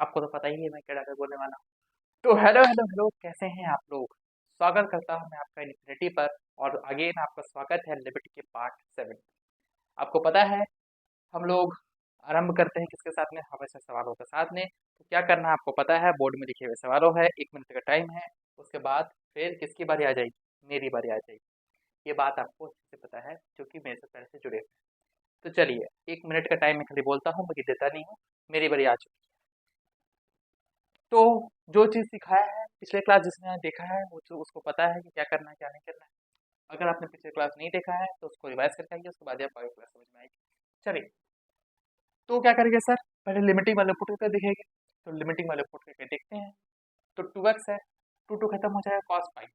आपको तो पता ही है मैं क्या डायलॉग बोलने वाला हूँ। तो हेलो हेलो हेलो, कैसे हैं आप लोग। स्वागत करता हूँ मैं आपका इन्फिनिटी पर। और अगेन आपका स्वागत है लिबर्टी के पार्ट 7। आपको पता है हम लोग आरंभ करते हैं किसके साथ में, हमेशा सवालों के साथ में। तो क्या करना है आपको पता है, बोर्ड में लिखे हुए सवालों है, 1 मिनट का टाइम है। उसके बाद फिर किसकी बारी आ जाएगी, मेरी बारी आ जाएगी। ये बात आपको अच्छे से पता है क्योंकि मेरे से पहले से जुड़े हुए हैं। तो चलिए, 1 मिनट का टाइम मैं खाली बोलता हूँ, बाकी देता नहीं हूँ। मेरी बारी आ चुकी है। तो जो चीज़ सिखाया है पिछले क्लास जिसने देखा है वो तो उसको पता है कि क्या करना है क्या नहीं करना है। अगर आपने पिछले क्लास नहीं देखा है तो उसको रिवाइज करके आइए, उसके बाद आपको आगे क्लास समझ में आएगी। चलिए, तो क्या करेंगे सर, पहले लिमिटिंग वाले पुट करके देखेंगे। तो लिमिटिंग वाले पुट करके देखते हैं। तो 2x है, 2 खत्म हो जाएगा कॉस पाई।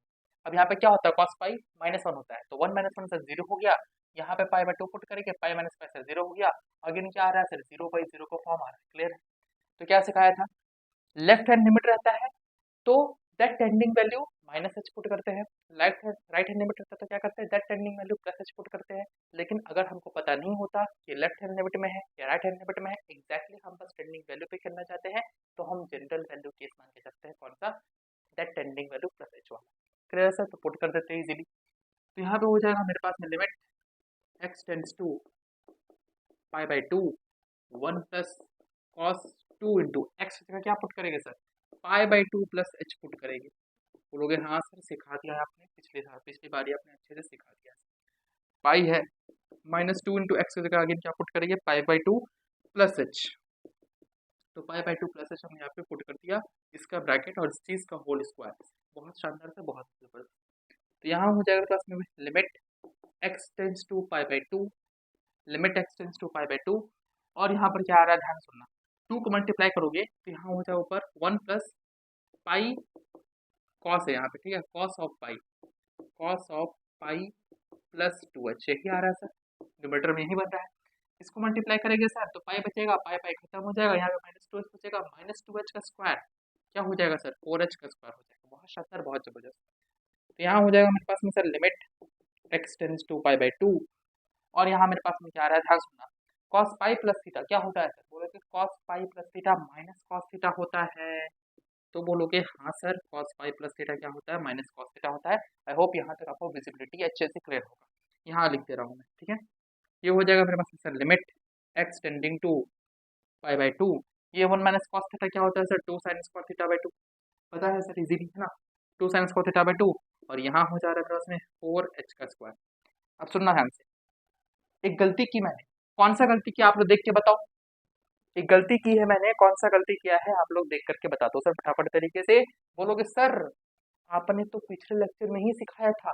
अब यहाँ पे क्या होता है, कॉस पाई -1 होता है, तो 1 - 1 से 0 हो गया। यहाँ पे पाई/2 पुट करेंगे, पाई -पाई से 0 हो गया। अगेन क्या आ रहा है सर, 0/0 का फॉर्म आ रहा है। क्लियर है। तो क्या सिखाया था, लेफ्ट हैंड लिमिट रहता है तो that tending value -h put करते हैं। राइट हैंड लिमिट रहता है तो क्या करते हैं, that tending value +h put करते हैं। लेकिन अगर हमको पता नहीं होता कि लेफ्ट हैंड लिमिट में है या राइट हैंड लिमिट में है, एग्जैक्टली हम बस टेंडिंग वैल्यू पे करना चाहते हैं, तो हम जनरल वैल्यू केस मान के चलते हैं। कौन सा, दैट टेंडिंग वैल्यू +h वाला। क्लियर सर, तो पुट कर देते हैं इजीली। तो यहाँ पे हो जाएगा मेरे पास में limit x tends to π/2 1 plus cos 2 into x का क्या पुट करेंगे सर, π/2 प्लस h पुट करेंगे। बोलोगे हाँ सर सिखा दिया है आपने, पिछली बारी आपने अच्छे से सिखा दिया। पाई है -2 इंटू एक्स की जगह आगे क्या पुट करेंगे, π/2 प्लस एच। तो π/2 प्लस एच हमने यहाँ पे पुट कर दिया, इसका ब्रैकेट और इस चीज़ का होल स्क्वायर। बहुत शानदार से, बहुत जबरदस्त। तो यहाँ हो जाएगा प्लस में limit x tends to π/2, limit x tends to π/2। और यहाँ पर क्या आ रहा है, ध्यान सुनना, 2 को मल्टीप्लाई करोगे तो यहाँ हो जाए ऊपर 1 प्लस पाई कॉस है यहाँ पे, ठीक है, cos of pi plus 2h, यही आ रहा है सर, न्यूमरेटर में यही बन रहा है। इसको मल्टीप्लाई करेंगे सर तो पाई बचेगा, पाई पाई खत्म हो जाएगा, यहाँ पे -2h बचेगा, -2h का स्क्वायर क्या हो जाएगा सर, 4h का स्क्वायर हो जाएगा। बहुत शानदार, बहुत जबरदस्त। तो यहाँ हो जाएगा मेरे पास में sir limit x tends to π/2। और यहाँ मेरे पास में क्या आ रहा है, ध्यान सुनना, cos पाई प्लस थीटा क्या होता है सर, बोलोगे cos pi plus theta minus cos theta होता है। तो बोलोगे हाँ sir, cos pi plus theta क्या होता है, माइनस cos थीटा होता है। आई होप यहाँ तक आपको विजिबिलिटी अच्छे से क्लियर होगा। यहाँ लिख दे रहा हूँ मैं, ठीक है। ये हो जाएगा मेरे पास में sir limit x tending to π/2। ये 1 माइनस cos थीटा क्या होता है सर, 2 sin स्क्वायर थीटा/2। पता है सर, इजीली है ना, 2 sin स्क्वायर थीटा/2। और यहाँ हो जा रहा है मेरे पास में 4h का स्क्वायर। अब सुनना ध्यान से, एक गलती की मैंने, कौन सा गलती किया आप लोग देख के बताओ। एक गलती की है मैंने, कौन सा गलती किया है आप लोग देख करके बता दो सर फटाफट तरीके से। बोलोगे सर आपने तो पिछले लेक्चर में ही सिखाया था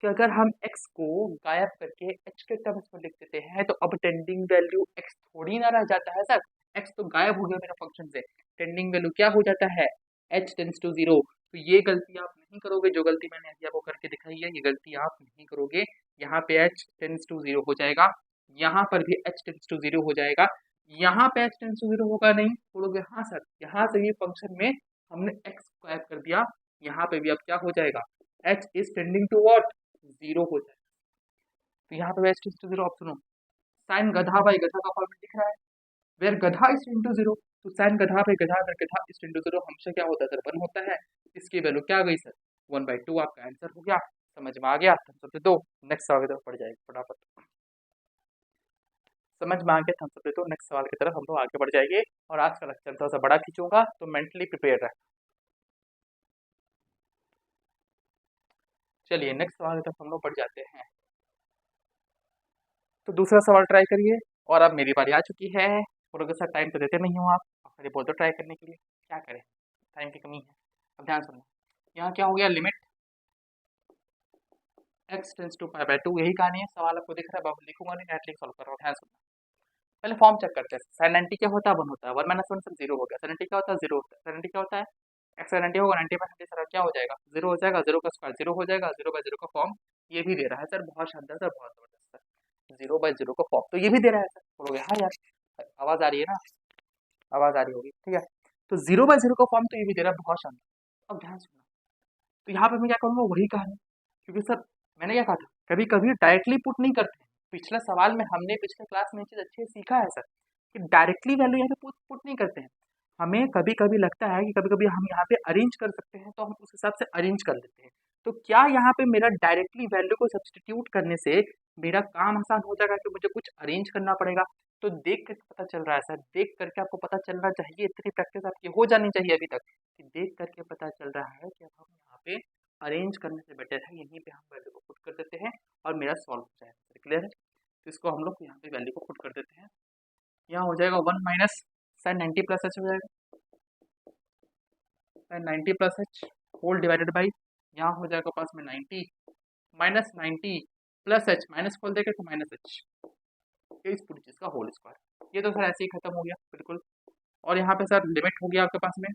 कि अगर हम x को गायब करके h के टर्म्स में लिख देते हैं तो अब टेंडिंग वैल्यू x थोड़ी ना रह जाता है सर, x तो गायब हो गया मेरा फंक्शन से, टेंडिंग वैल्यू क्या हो जाता है, h टेंड्स टू 0। तो ये गलती आप नहीं करोगे, जो गलती मैंने अभी आपको करके दिखाई है ये गलती आप नहीं करोगे। यहाँ पे h टेंड्स टू 0 हो जाएगा, यहाँ पर भी h टेंड्स टू 0 हो जाएगा, यहाँ पे h टेंड्स टू 0 होगा नहीं। बोलोगे हाँ सर, यहाँ से ये फंक्शन में हमने x गायब कर दिया, यहाँ पे भी अब क्या हो जाएगा, h is tending to what, 0 हो जाएगा। तो यहाँ पे h टेंड्स टू 0 आप सुनो, साइन गधा बाई गधा का फॉर्मेट दिख रहा है, वेयर गधा इज इंटू 0। तो साइन गधा बाई गधा वेयर गधा इज इंटू 0 हमेशा क्या होता है सर, 1 होता है। इसकी वैल्यू क्या आ गई सर, 1/2 आपका आंसर हो गया। समझ में आ गया, थम्स अप दे दो, नेक्स्ट सवाल की तरफ बढ़ जाएगा फटाफट। समझ में आ गया, थम्स अप दे दो, नेक्स्ट सवाल की तरफ हम लोग आगे बढ़ जाएंगे। और आज का लेक्चर थोड़ा सा बड़ा खींचूंगा तो मेंटली प्रिपेयर रहे। चलिए नेक्स्ट सवाल की तरफ हम लोग बढ़ जाते हैं। तो दूसरा सवाल ट्राई करिए। और अब मेरी बारी आ चुकी है। बोलोगे सर टाइम तो देते नहीं हो आप, और ये बोल दो ट्राई करने के लिए, क्या करें, टाइम की कमी है। अब ध्यान सुनना, यहाँ क्या हो गया, लिमिट x टेंस टू π/2, यही कहानी है। सवाल आपको दिख रहा है, अब लिखूंगा नहीं, डायरेक्टली सॉल्व कर रहा हूँ। ध्यान सुनना, पहले फॉर्म चेक करते हैं। साइन 90 क्या होता है, 1 होता है, 1 - 1 से 0 हो गया। साइन 90 क्या होता है, 0 होता है। साइन 90 क्या होता है, x का 90 होगा, 90/90 सर क्या हो जाएगा, 0 हो जाएगा, 0 का स्क्वायर 0 हो जाएगा, 0/0 का फॉर्म ये भी दे रहा है सर, बहुत शानदार सर, बहुत जबरदस्त सर, 0/0 का फॉर्म तो ये भी दे रहा है सर। बोलोगे हाँ यार, आवाज़ आ रही है ना, आवाज़ आ रही होगी, ठीक है। तो 0/0 का फॉर्म तो ये भी दे रहा है, बहुत शानदार। अब ध्यान सुनना, तो यहाँ पे मैं क्या करूँगा, वही कहानी, क्योंकि सर मैंने क्या कहा था, कभी कभी डायरेक्टली पुट नहीं करते हैं। पिछले सवाल में हमने, पिछले क्लास में ये चीज़ अच्छे से सीखा है सर, कि डायरेक्टली वैल्यू यहाँ पे पुट नहीं करते हैं। हमें कभी कभी लगता है कि कभी कभी हम यहाँ पे अरेंज कर सकते हैं, तो हम उस हिसाब से अरेंज कर लेते हैं। तो क्या यहाँ पे मेरा डायरेक्टली वैल्यू को सब्सटीट्यूट करने से मेरा काम आसान हो जाएगा कि मुझे कुछ अरेंज करना पड़ेगा? तो देख करके पता चल रहा है सर, देख करके आपको पता चलना चाहिए, इतनी प्रैक्टिस आपकी हो जानी चाहिए अभी तक, कि देख करके पता चल रहा है कि अब हम यहाँ पे अरेंज करने से बेटर है यहीं पे हम वैल्यू को पुट कर देते हैं और मेरा सॉल्व हो जाएगा। क्लियर है? तो इसको हम लोग यहाँ पे वैल्यू को पुट कर देते हैं। यहाँ हो जाएगा 1 माइनस साइन 90 प्लस एच हो जाएगा, sine 90 plus h whole divided by, यहाँ हो जाएगा पास में 90 माइनस 90 प्लस एच, माइनस खोल देगा तो माइनस एच, इस पूरी चीज़ का होल स्क्वायर। ये तो सर ऐसे ही खत्म हो गया बिल्कुल। और यहाँ पे सर लिमिट हो गया आपके पास में,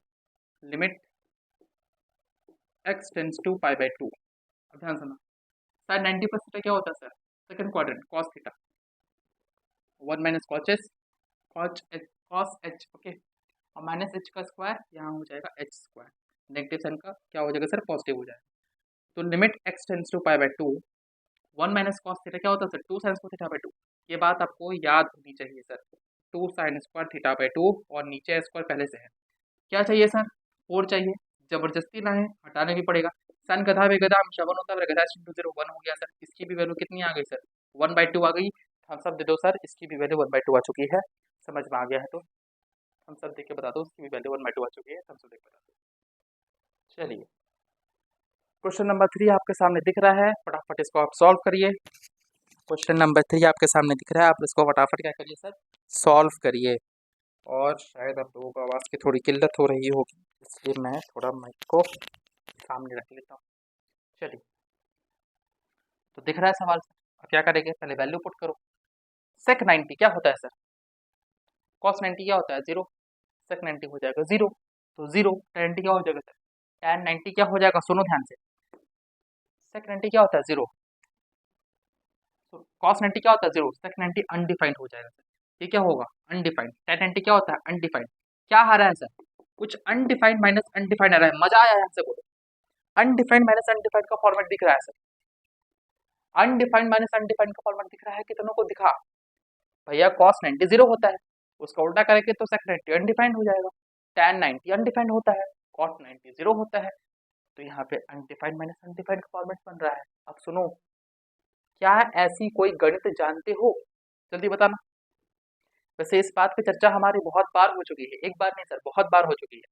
limit x tends to pi by 2। अब ध्यान सुना, साइन 90 प्लस थीटा क्या होता है sir? Second quadrant cos theta, 1 minus cos H, cos H, okay, और माइनस एच का स्क्वायर, यहाँ हो जाएगा एच स्क्वायर, नेगेटिव साइन का क्या हो जाएगा सर? पॉजिटिव हो जाएगा। तो limit x tends to pi by 2, 1 minus cos theta क्या होता है sir? 2 sine square theta by 2। ये बात आपको याद होनी चाहिए sir, 2 sine square theta by 2, और नीचे स्क्वायर पहले से है। क्या चाहिए सर? 4 चाहिए, जबरदस्ती लाए, हटाने भी पड़ेगा। साइन गधा बे गधा हमेशा 1 होता है, गधा इंटू 0 1 हो गया सर। इसकी भी वैल्यू कितनी आ गई सर? 1/2 आ गई। हम सब दे दो सर, इसकी भी वैल्यू 1/2 आ चुकी है। समझ में आ गया है तो हम सब देख के बता दो, इसकी भी वैल्यू 1/2 आ चुकी है, हम सब देख के बता दो। चलिए, क्वेश्चन नंबर 3 आपके सामने दिख रहा है, फटाफट इसको आप सॉल्व करिए। क्वेश्चन नंबर 3 आपके सामने दिख रहा है, आप इसको फटाफट क्या करिए सर? सॉल्व करिए। और शायद आप लोगों को आवाज़ की थोड़ी किल्लत हो रही होगी, इसलिए मैं थोड़ा माइक को सामने रख लेता हूँ। चलिए, तो दिख रहा है सवाल सर, अब क्या करेंगे? पहले वैल्यू पुट करो। सेक 90 क्या होता है सर? कॉस 90 क्या होता है? 0। सेक 90 हो जाएगा 0, तो 0 tan 90 क्या हो जाएगा सर? tan 90 क्या हो जाएगा? सुनो ध्यान से, सेक 90 क्या होता है? 0। कॉस 90 क्या होता है? 0। सेक 90 अनडिफाइंड हो जाएगा सर। ये क्या होगा? अनडिफाइंड। tan 90 क्या होता है? अनडिफाइंड। क्या आ रहा है सर? कुछ अनडिफाइंड माइनस अनडिफाइंड आ रहा है। मजा आया यहाँ से बोलो। अनडिफाइंड माइनस अनडिफाइंड का फॉर्मेट दिख रहा है सर। अनडिफाइंड माइनस अनडिफाइंड का फॉर्मेट दिख रहा है, कितनों को दिखा? भैया cos 90 0 होता है, उसका उल्टा करेंगे तो sec 90 अनडिफाइंड हो जाएगा। tan 90 अनडिफाइंड होता है, cot 90 0 होता है। तो यहाँ पे अनडिफाइंड माइनस अनडिफाइंड का फॉर्मेट बन रहा है। अब सुनो, क्या ऐसी कोई गणित जानते हो? जल्दी बताना। वैसे इस बात पे चर्चा हमारी बहुत बार हो चुकी है, एक बार नहीं सर, बहुत बार हो चुकी है।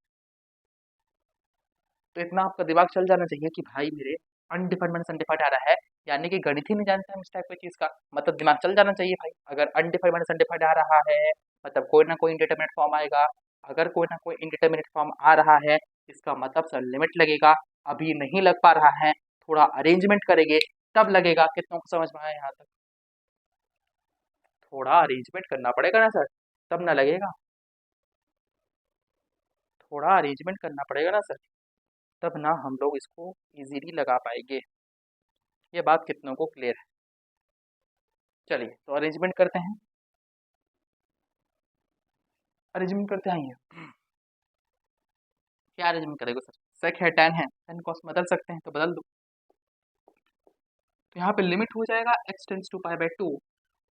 तो इतना आपका दिमाग चल जाना चाहिए कि भाई मेरे अनडिफाइंड माइनस अनडिफाइंड आ रहा है, यानी कि गणित ही नहीं जानते हम इस टाइप की चीज का, मतलब दिमाग चल जाना चाहिए भाई। अगर अनडिफाइंड माइनस अनडिफाइंड आ रहा है, मतलब कोई ना कोई इंडिटरमिनेट फॉर्म आएगा। अगर कोई ना कोई इंडिटरमिनेट फॉर्म आ रहा है, इसका मतलब सर लिमिट लगेगा। अभी नहीं लग पा रहा है, थोड़ा अरेंजमेंट करेंगे तब लगेगा। कितनों को समझ में आया यहाँ तक? थोड़ा अरेंजमेंट करना पड़ेगा ना सर, तब ना लगेगा। थोड़ा अरेंजमेंट करना पड़ेगा ना सर, तब ना हम लोग इसको इजीली लगा पाएंगे। ये बात कितनों को क्लियर है? चलिए, तो अरेंजमेंट करते हैं, अरेंजमेंट करते हैं। ये क्या अरेंजमेंट करेगा सर? सेक है, tan है, tan cos बदल सकते हैं तो बदल दो। तो यहाँ पे लिमिट हो जाएगा x tends to pi by 2,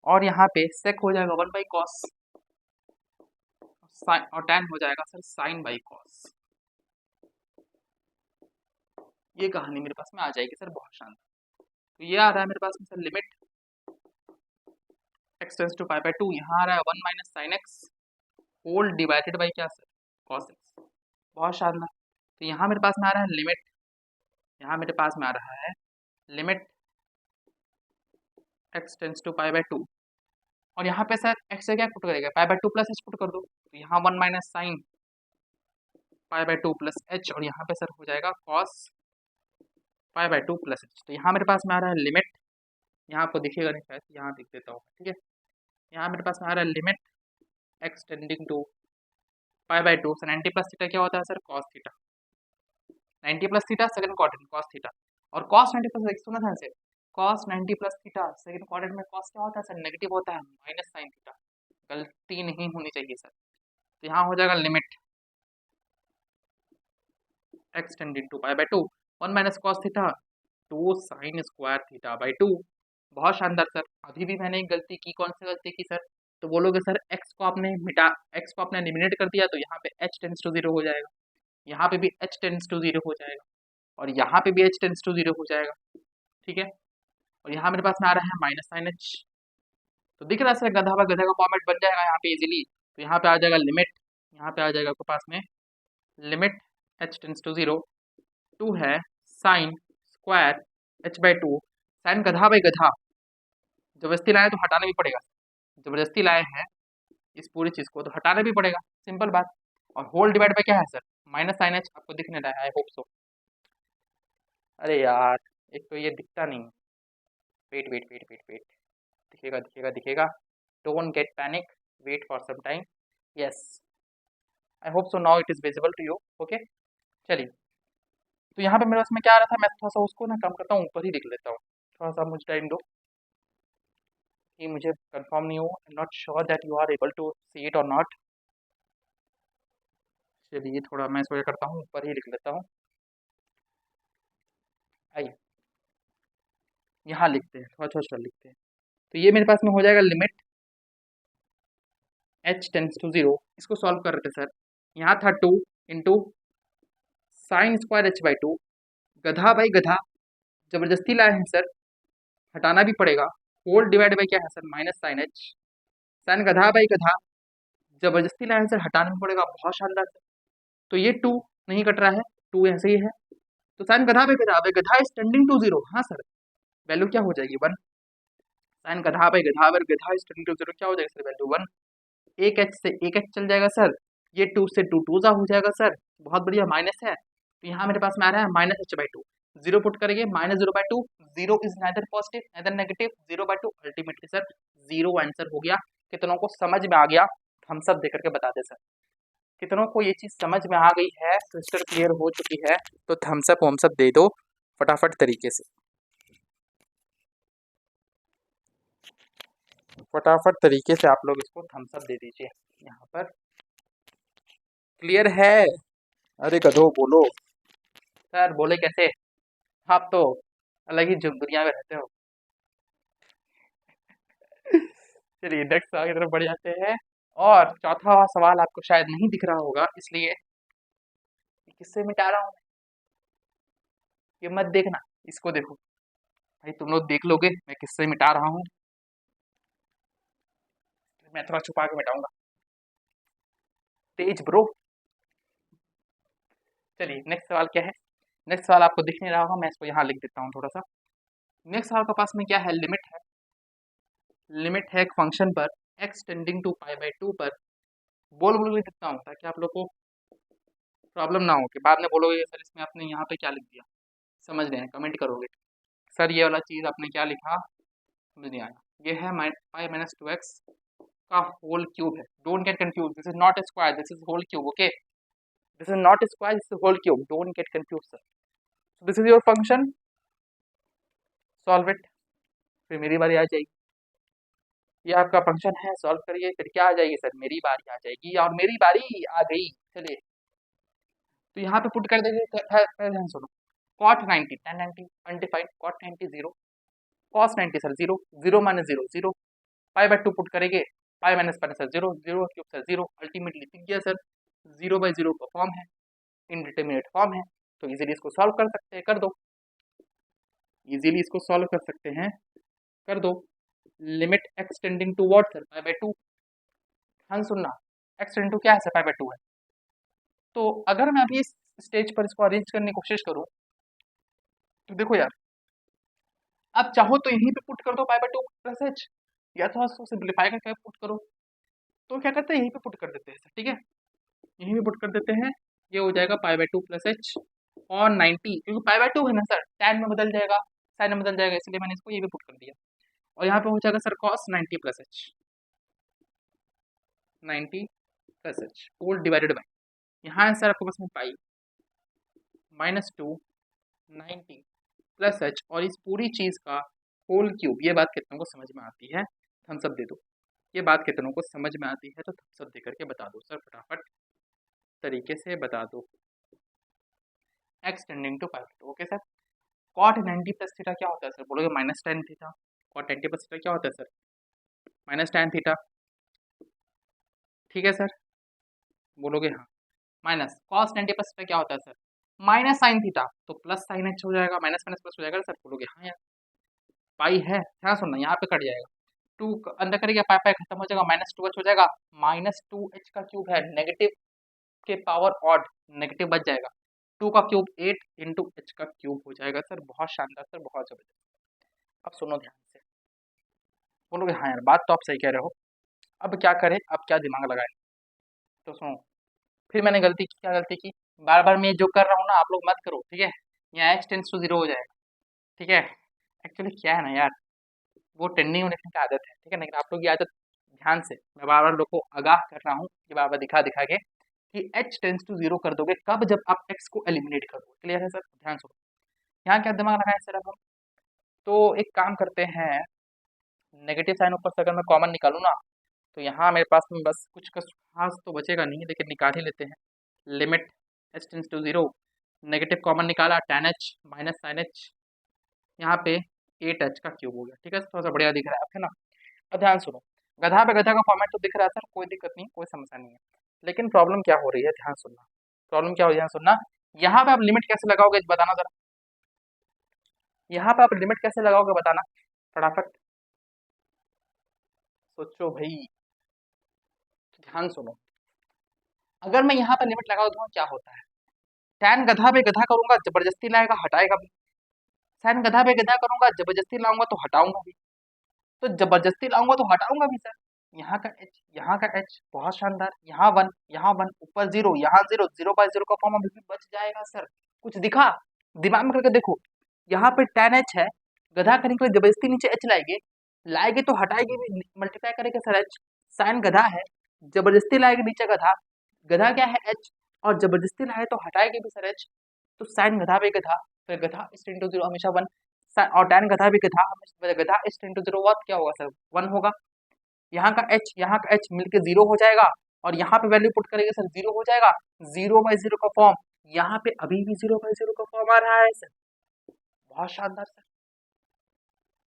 और यहाँ पे सेक हो जाएगा 1 बाई कॉस, साइन, और tan हो जाएगा सर साइन बाई कॉस। ये कहानी मेरे पास में आ जाएगी सर, बहुत शानदार। तो ये आ रहा है मेरे पास में sir, limit x tends to pi by 2, यहाँ आ रहा है 1 minus sine x whole divided by क्या सर? Cos x. बहुत शानदार। तो यहाँ मेरे पास में आ रहा है लिमिट, यहाँ मेरे पास में आ रहा है limit x tends to pi by 2, और यहाँ पे सर x से क्या पुट करेगा? पाई बाई 2 प्लस एच पुट कर दो। तो यहाँ 1 minus sine pi by 2 plus H, और यहाँ पे सर हो जाएगा cos pi by 2 plus H. तो यहाँ मेरे पास में आ रहा है लिमिट, यहाँ आपको दिखेगा नहीं शायद, यहाँ दिख देता हूँ, ठीक है। यहाँ मेरे पास में आ रहा है limit x tending to pi by 2 से 90 प्लस थीटा क्या होता है sir? Cos theta. 90 plus theta second quadrant cos theta, और कॉस 90 प्लस, सुना ध्यान से, cos 90 plus theta second quadrant में कॉस क्या होता है सर? नेगेटिव होता है, माइनस साइन थीटा। गलती नहीं होनी चाहिए सर। तो यहाँ हो जाएगा limit x tending to pi by 2, 1 minus cos theta 2 sine square theta by 2। बहुत शानदार सर। अभी भी मैंने एक गलती की, कौन सी गलती की सर? तो बोलोगे सर एक्स को आपने एलिमिनेट कर दिया तो यहाँ पे h टेंस टू 0 हो जाएगा, यहाँ पे भी h टेंस टू 0 हो जाएगा, और यहाँ पे भी h टेंस टू 0 हो जाएगा। ठीक है, और यहाँ मेरे पास में आ रहा है माइनस साइन h। तो दिख रहा है सर गधा गधा का फॉर्मेट बन जाएगा यहाँ पे इजीली। तो यहाँ पे आ जाएगा लिमिट, यहाँ पे आ जाएगा आपके पास में limit h tends to 0 two है साइन स्क्वायर h/2। साइन गधा बाई गधा जबरदस्ती लाए तो हटाना भी पड़ेगा, जबरदस्ती लाए हैं इस पूरी चीज को तो हटाना भी पड़ेगा, सिंपल बात। और होल डिवाइड बाय क्या है सर, माइनस साइन h। आपको दिखने रहा है, आई होप सो। अरे यार, एक तो ये दिखता नहीं। Wait wait wait wait wait, दिखेगा दिखेगा दिखेगा। Don't get panic, wait for some time. Yes, I hope so now it is visible to you. Okay, चलिए। तो यहाँ पे मेरे पास में क्या आ रहा था, मैं थोड़ा सा उसको ना कम करता हूँ, ऊपर ही लिख लेता हूँ। थोड़ा सा मुझे टाइम दो, कि मुझे कंफर्म नहीं हो, I am not sure that you are able to see it और नॉट। चलिए थोड़ा मैं इसको क्या करता हूँ, ऊपर ही लिख लेता हूँ। आइए यहाँ लिखते हैं, थोड़ा थोड़ा थोड़ा लिखते हैं। तो ये मेरे पास में हो जाएगा लिमिट h टेंस टू 0। इसको सॉल्व कर रहे थे सर, यहाँ था 2 इंटू साइन स्क्वायर h/2। गधा बाई गधा जबरदस्ती लाए हैं सर, हटाना भी पड़ेगा। होल डिवाइड बाई क्या है sir, minus sine h। Sine गधा बाई गधा जबरदस्ती लाए हैं सर, हटाना भी पड़ेगा। बहुत शानदार सर। तो ये 2 नहीं कट रहा है, 2 ऐसे ही है। तो साइन गधा बाई गधा इज टेंडिंग टू 0। हाँ सर, वैल्यू क्या हो जाएगी 1। साइन गधा बाई गधा अगर गधा इज टेंडिंग टू 0 क्या हो जाएगा सर, वैल्यू 1। एक एच से एक एच चल जाएगा सर, ये 2 से 2 टू जा हो जाएगा सर, बहुत बढ़िया। माइनस है तो यहाँ मेरे पास में आ रहा है माइनस h/2। 0 पुट करेंगे, minus 0/2। 0 is neither positive neither negative, 0/2 ultimately sir 0 answer हो गया। कितनों को समझ में आ गया, हम सब देकर के बता दे सर। कितनों को ये चीज समझ में आ गई है, क्रिस्टल क्लियर हो चुकी है, तो थम्स अप वम्स अप दे दो फटाफट तरीके से, फटाफट तरीके से आप लोग इसको थम्स अप दे दीजिए यहाँ पर। क्लियर है? अरे गधो बोलो सर, बोले कैसे, आप तो अलग ही दुनिया में रहते हो। चलिए नेक्स्ट सवाल की तरफ बढ़ जाते हैं। और चौथा सवाल आपको शायद नहीं दिख रहा होगा, इसलिए किससे मिटा रहा हूँ, ये मत देखना, इसको देखो भाई। तुम लोग देख लोगे मैं किससे मिटा रहा हूँ, मैं थोड़ा छुपा के मिटाऊंगा। तेज ब्रो। चलिए नेक्स्ट सवाल क्या है, नेक्स्ट सवाल आपको दिख नहीं रहा होगा, मैं इसको यहाँ लिख देता हूँ थोड़ा सा। नेक्स्ट सवाल के पास में क्या है, लिमिट है। लिमिट है एक फंक्शन पर x टेंडिंग टू π/2 पर। बोल बोल के लिखता हूँ ताकि आप लोग को प्रॉब्लम ना हो कि बाद में बोलोगे सर इसमें आपने यहाँ पे क्या लिख दिया। समझ रहे हैं, कमेंट करोगे सर ये वाला चीज़ आपने क्या लिखा, समझ नहीं आया। ये है π-2x का होल क्यूब है। Don't get confuse, this is not a square, this is whole cube. Okay, this is not a square, this is whole cube, don't get confuse sir. So this is your function, solve it. फिर मेरी बारी आ जाएगी, ये आपका function है, solve करिए। फिर क्या आ जाएगी सर, मेरी बारी आ जाएगी, और मेरी बारी आ गई। चलिए तो यहाँ पे पुट कर देंगे, पहले ध्यान सुनो। cot 90 tan 90 undefined, cot 90 0, cos 90 sir 0, 0 minus 0 0, π/2 put करेंगे, pi minus pi sir 0, 0 cube sir 0, ultimately दिख गया सर 0/0 का फॉर्म है, इनडिटरमिनेट फॉर्म है। तो इजीली इसको सॉल्व कर सकते हैं, कर दो। इजीली इसको सॉल्व कर सकते हैं, कर दो। Limit x tending to what sir, π/2। हाँ सुनना, x टेंडिंग टू क्या है सर, π/2 है। तो अगर मैं अभी इस स्टेज पर इसको अरेंज करने की कोशिश करूं, तो देखो यार, आप चाहो तो यहीं पे पुट कर दो π/2 प्लस h, या तो उसको सिंप्लीफाई करके पुट करो। तो क्या करते हैं, यहीं पे पुट कर देते हैं सर, ठीक है, यहीं पे पुट कर देते हैं। ये हो जाएगा π/2 प्लस h और 90, क्योंकि π/2 है ना सर, tan में बदल जाएगा, साइन में बदल जाएगा, इसलिए मैंने इसको ये भी पुट कर दिया। और यहाँ पे हो जाएगा sir cos 90 plus h, 90 plus h whole divided by, यहाँ है सर आपके पास में पाई -2 90 प्लस h, और इस पूरी चीज़ का होल क्यूब। ये बात कितनों को समझ में आती है, थम्स अप दे दो। ये बात कितनों को समझ में आती है तो थम्स अप दे करके बता दो सर, फटाफट तरीके से बता दो। x tending to π/2, okay sir. cot 90 plus theta क्या होता है सर, बोलोगे -tan theta. cot 90 plus theta क्या होता है सर, -tan थीटा। ठीक है सर, बोलोगे हाँ। माइनस कॉस 90 प्लस पे क्या होता है सर, माइनस साइन थीटा, तो प्लस साइन एच हो जाएगा, माइनस माइनस प्लस हो जाएगा सर, बोलोगे हाँ यार। पाई है, ध्यान सुनना, यहाँ पे कट जाएगा, टू अंदर करेगा, पाई पाई खत्म हो जाएगा, माइनस टू एच हो जाएगा, माइनस टू एच का क्यूब है, नेगेटिव के पावर ऑड, नेगेटिव बच जाएगा, टू का क्यूब 8 इंटू एच का क्यूब हो जाएगा सर। बहुत शानदार सर, बहुत जबरदस्त। अब सुनो ध्यान से, बोलोगे हाँ यार, बात तो आप सही कह रहे हो, अब क्या करें, अब क्या दिमाग लगाए। तो सुनो, फिर मैंने गलती की, क्या गलती की, बार बार मैं जो कर रहा हूँ ना, आप लोग मत करो, ठीक है। यहाँ एच टेंस टू जीरो हो जाएगा, ठीक है। एक्चुअली क्या है ना यार, वो ट्रेंडिंग होने की आदत है, ठीक है, लेकिन आप लोग ये आदत ध्यान से, मैं बार बार लोग को आगाह कर रहा हूँ कि बार बार दिखा दिखा के कि एच टेंस टू जीरो कर दोगे कब, जब आप एक्स को एलिमिनेट कर दोगे। क्लियर है सर, ध्यान सुनो, यहाँ क्या दिमाग लगाए सर। अब हम तो एक काम करते हैं, नेगेटिव साइन ऊपर से अगर मैं कॉमन निकालूँ ना, तो यहाँ मेरे पास में बस कुछ खास तो बचेगा नहीं, लेकिन निकाल ही लेते हैं। Limit h tends to zero, negative common निकाला, tan h minus sine h, यहाँ पे 8h का क्यूब हो गया, ठीक है, थोड़ा सा बढ़िया दिख रहा है, है ना। अब ध्यान सुनो, गधा पे गधा का फॉर्मेट तो दिख रहा है सर, कोई दिक्कत नहीं, कोई समस्या नहीं है, लेकिन प्रॉब्लम क्या हो रही है, ध्यान सुनना, प्रॉब्लम क्या हो रही है, ध्यान सुनना। यहाँ पे आप लिमिट कैसे लगाओगे बताना जरा, यहाँ पे आप लिमिट कैसे लगाओगे बताना, फटाफट सोचो भाई, ध्यान सुनो। अगर मैं यहाँ पे लिमिट लगा दूँ क्या होता है, टैन गधा पे गधा करूंगा, जबरदस्ती लाएगा, हटाएगा भी, सैन गधा पे गधा करूंगा, जबरदस्ती लाऊंगा तो हटाऊंगा भी, तो जबरदस्ती लाऊंगा तो हटाऊंगा भी सर। यहाँ का एच, यहाँ का एच, बहुत शानदार, यहाँ वन, यहाँ वन, ऊपर जीरो, यहाँ जीरो, जीरो बाय जीरो का फॉर्म अभी भी बच जाएगा सर। कुछ दिखा, दिमाग में करके देखो, यहाँ पे tan एच है, गधा करने के लिए जबरदस्ती नीचे एच लाएंगे, लाएंगे तो हटाएंगे भी, मल्टीप्लाई करेंगे सर एच, साइन गधा है, जबरदस्ती लाएंगे नीचे गधा, गधा क्या है एच, और जबरदस्ती लाए तो हटाएंगे भी सर एच, तो साइन गधा पे गधा, फिर गधा इस इंटू जीरो हमेशा वन, और tan गधा भी गधा, गधा इस इंटू जीरो वन क्या होगा सर, वन होगा। यहाँ का एच मिलके जीरो हो जाएगा, और यहाँ पे वैल्यू पुट करेंगे सर, जीरो हो जाएगा, जीरो बाई जीरो का फॉर्म, यहाँ पे अभी भी जीरो बाई जीरो का फॉर्म आ रहा है सर, बहुत शानदार सर।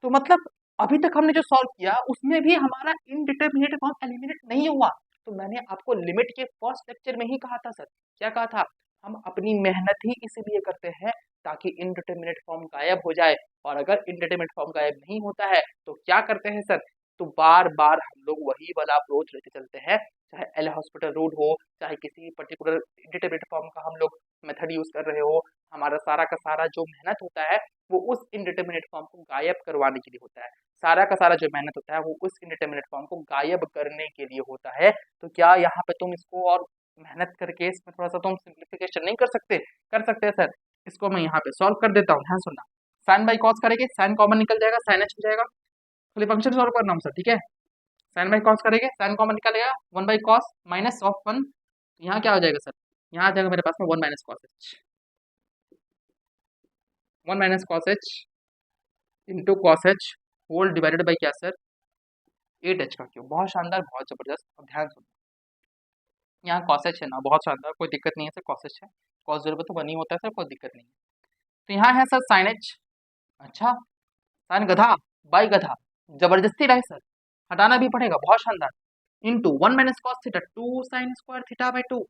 तो मतलब अभी तक हमने जो सॉल्व किया उसमें भी हमारा इनडिटरमिनेट फॉर्म एलिमिनेट नहीं हुआ। तो मैंने आपको लिमिट के फर्स्ट लेक्चर में ही कहा था सर, क्या कहा था, हम अपनी मेहनत ही इसीलिए करते हैं ताकि इनडिटरमिनेट फॉर्म गायब हो जाए, और अगर इनडिटरमिनेट फॉर्म गायब नहीं होता है तो क्या करते हैं सर, तो बार बार हम लोग वही वाला अप्रोच लेते चलते हैं, चाहे एल हॉस्पिटल रूल हो, चाहे किसी पर्टिकुलर इनडिटरमिनेट फॉर्म का हम लोग मेथड यूज कर रहे हो, हमारा सारा का सारा जो मेहनत होता है वो उस इनडिटरमिनेट फॉर्म को गायब करवाने के लिए होता है, सारा का सारा जो मेहनत होता है वो उस इनडिटरमिनेट फॉर्म को गायब करने के लिए होता है। तो क्या यहाँ पे तुम इसको और मेहनत करके इसमें थोड़ा सा तुम सिंप्लीफिकेशन नहीं कर सकते, कर सकते हैं सर। इसको मैं यहाँ पे सॉल्व कर देता हूँ, ध्यान सुनना, साइन बाई कॉस करेंगे, साइन कॉमन निकल जाएगा, साइन एच हो जाएगा, खाली फंक्शन सॉल्व करना हम सर, ठीक है। साइन बाई कॉस करेंगे, साइन कॉमन निकलेगा, one by cos minus of one, यहाँ क्या हो जाएगा सर, यहाँ आ जाएगा मेरे पास में one minus cos h, one minus cos h into cos h whole divided by क्या सर, 8h का क्यूब, बहुत शानदार, बहुत जबरदस्त। अब ध्यान सुनो, यहाँ कॉस एच है ना, बहुत शानदार, कोई दिक्कत नहीं है सर, कॉस एच है, कॉस जीरो पे तो बनी होता है सर, कोई दिक्कत नहीं है। तो यहाँ है सर साइन एच, अच्छा, साइन गधा बाई गधा, जबरदस्ती रहे सर, हटाना भी पड़ेगा, बहुत शानदार, into one minus cos theta, two sine square theta by two.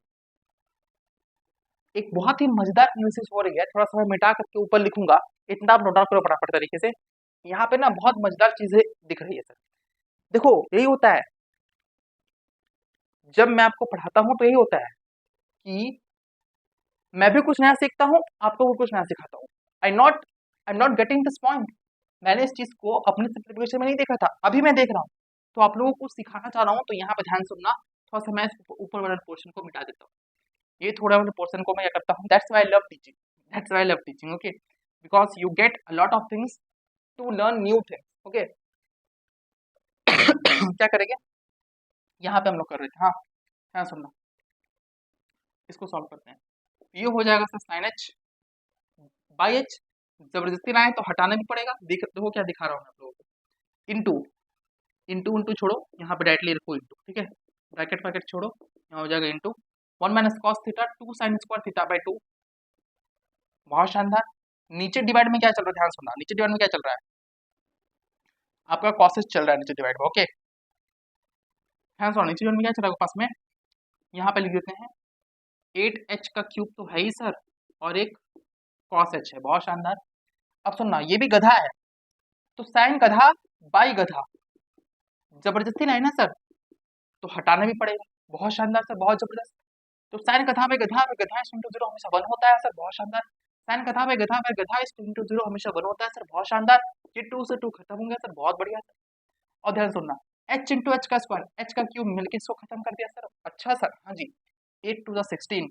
एक बहुत ही मजेदार एनालिसिस हो रही है, थोड़ा सा मैं मिटा करके ऊपर लिखूंगा, इतना आप नोट डाउन करो फटाफट तरीके से। यहाँ पे ना बहुत मजेदार चीजें दिख रही है सर, देखो यही होता है, जब मैं आपको पढ़ाता हूँ तो यही होता है कि मैं भी कुछ नया सीखता हूँ, आपको भी कुछ नया सिखाता हूँ। आई नॉट गेटिंग दिस पॉइंट, मैंने इस चीज को अपने सिंप्लीफिकेशन में नहीं देखा था, अभी मैं देख रहा हूँ, तो आप लोगों को सिखाना चाह रहा हूँ, तो यहाँ पे ध्यान सुनना, थोड़ा सा मैं ऊपर वाले पोर्शन को मिटा देता हूँ, ये थोड़ा वाले पोर्शन को मैं क्या करता हूँ, that's why I love teaching, that's why I love teaching, okay, because you get a lot of things to learn new things, okay. क्या करेंगे, यहाँ पे हम लोग कर रहे थे, हाँ ध्यान सुनना, इसको सॉल्व करते हैं, ये हो जाएगा sir sine h by h, जबरदस्ती लाए तो हटाना भी पड़ेगा, देखो क्या दिखा रहा हूँ मैं आप लोगों को, इंटू इंटू इंटू छोड़ो, यहाँ पे डायरेक्टली रखो इंटू, ठीक है, ब्रैकेट ब्रैकेट छोड़ो, यहाँ हो जाएगा into one minus cos theta two sine square theta by to, बहुत शानदार। नीचे डिवाइड में क्या चल रहा है, ध्यान सुनना, नीचे डिवाइड में क्या चल रहा है, आपका कॉसेस चल रहा है नीचे डिवाइड में, ओके, ध्यान सुनो, नीचे डिवाइड में क्या चल रहा है पास में, यहाँ पे लिख देते हैं 8h का क्यूब तो है ही सर, और एक cos h है, बहुत शानदार। अब सुनना, ये भी गधा है, तो साइन गधा बाई गधा, जबरदस्ती नहीं ना सर, तो हटाना भी पड़ेगा। बहुत शानदार सर, बहुत जबरदस्त। तो साइन गधा में गधा इस इंटू जीरो हमेशा वन होता है सर, बहुत शानदार। साइन गधा में गधा इस इंटू जीरो हमेशा वन होता है सर, बहुत शानदार। ये 2 से 2 खत्म हो गया सर, बहुत बढ़िया सर। और ध्यान सुनना, h इंटू एच का स्क्वायर, h का क्यूब मिलकर इसको खत्म कर दिया सर। अच्छा सर, हाँ जी, 8 टू द 16,